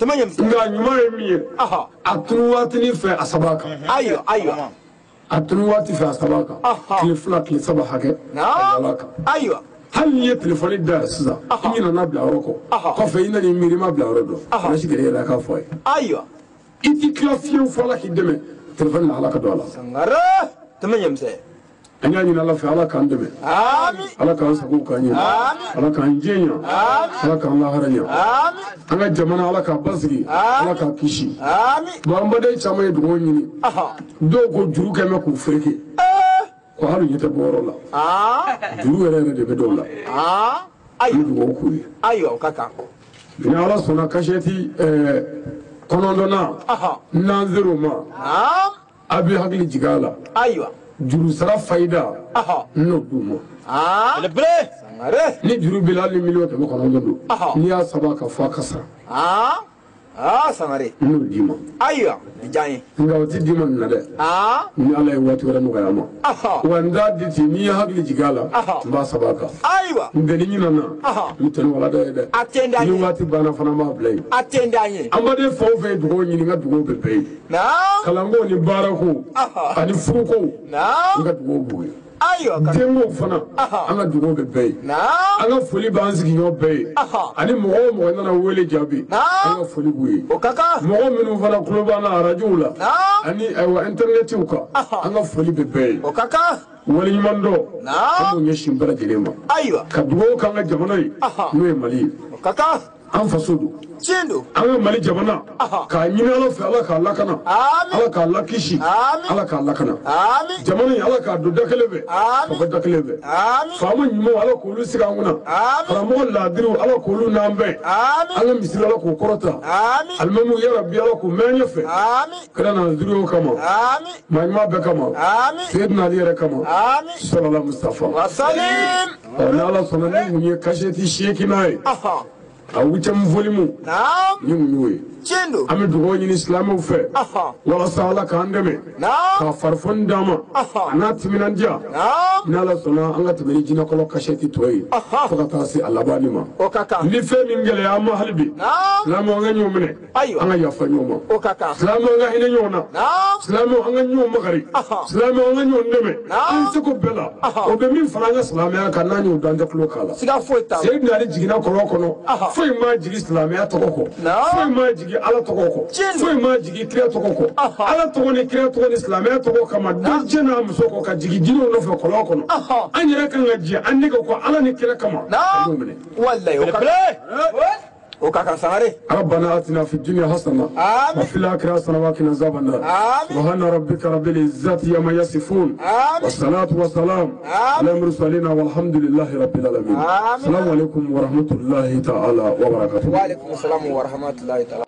تمام نعم يمين أتنواتني في أسباكا أيوة أتنواتي في أسباكا كلفلاك لسباكا نعم أيوة هل يتلفوني دارسا إننا نبلا روكو كفينا نميري ما بلا رودو ناشي كريه لا كافوي أيوة إتي كلافيو فلا كدمه تلفون على كدولا سانغرا تمام أنا أجي نلا في على كان دمه آمين على كان سكوب كانيا على كان جينيا على كان الله هريا آمين أنا جمانا على كان بسري على كان كيشي آمين بامبادي شامي دعوني دو كو جرو كم يكون فريكي كهارو يتبورلا جرو يرى دبدولا أيوة كاكا من على سونا كشتي كونوندونا نانزرو ما أبي هقلي جعلا أيوة جرو سرا فايدا نودوما ni juru bilal ni miliyo tamo kono ndodo ni ya sabaka fa kasra sangare no dima aywa bijanye nga wati dima na de ni ala wati wala no gayama wanda diti ni hagli jigala ba sabaka aywa ngani ni nana ni tan wala de atendanye ni wati bana fana ma blay atendanye amade fo fe dugo ni nga dugo bebe kalango ni barako ani furuko nga dugo buye ayo dengo fana anga dugo bebe anga foli banzigi yo be ani mo nana wele jabi anga foli buye okaka mo minu fana kuloba na radio ani aywa internet uka anga foli bebe okaka wali mando amu nyeshi mbara jelema ayo ka dugo kanga jamana yi no mali okaka an fasodo Chindo anga mali jamana ka nyina ala fa ala ka ala kana ala ka ala kishi ala ka ala kana jamana ala ka do dakelebe ko dakelebe fama nyimo ala ko lu siga nguna faramo la diru ala ko lu nambe ala misira ala ko korota almamu ya rabbi ala ko menya fe kana na diru kama ma ma be kama sayyidina ali ra kama sallallahu mustafa wa salim ala sonani munye kasheti shekinae awucam volume ni muwe Chindo ame dugo ni islamu fe wala sala kan deme ka farfon dama ana timinanja na la sona anga timini jina ko kasheti toyi faka tasi alabanima okaka ni fe mingele ya mahalbi islamu anga nyomne anga yafa nyoma okaka islamu anga hine nyona islamu anga nyoma gari islamu anga nyondeme an seko bela o be min faranga islamu ya kan nyu danja klo kala siga foita sayyidina ali jigina ko kono foi ma jigi islamu ya toko foi ma jigi ala toko foi ma jigi kire toko ala toko ni kire toko islamu ya toko kama dajena musoko ka jigi jino no fe ko kono anyere kan ngaji anniga ko ala ni kire kama wallahi okaka sangare ربنا آتنا في الدنيا حسنة وفي الآخرة حسنة وقنا عذاب النار سبحان ربك رب العزة عما يصفون والصلاة والسلام على المرسلين والحمد لله رب العالمين السلام عليكم ورحمة الله تعالى وبركاته وعليكم السلام ورحمة الله تعالى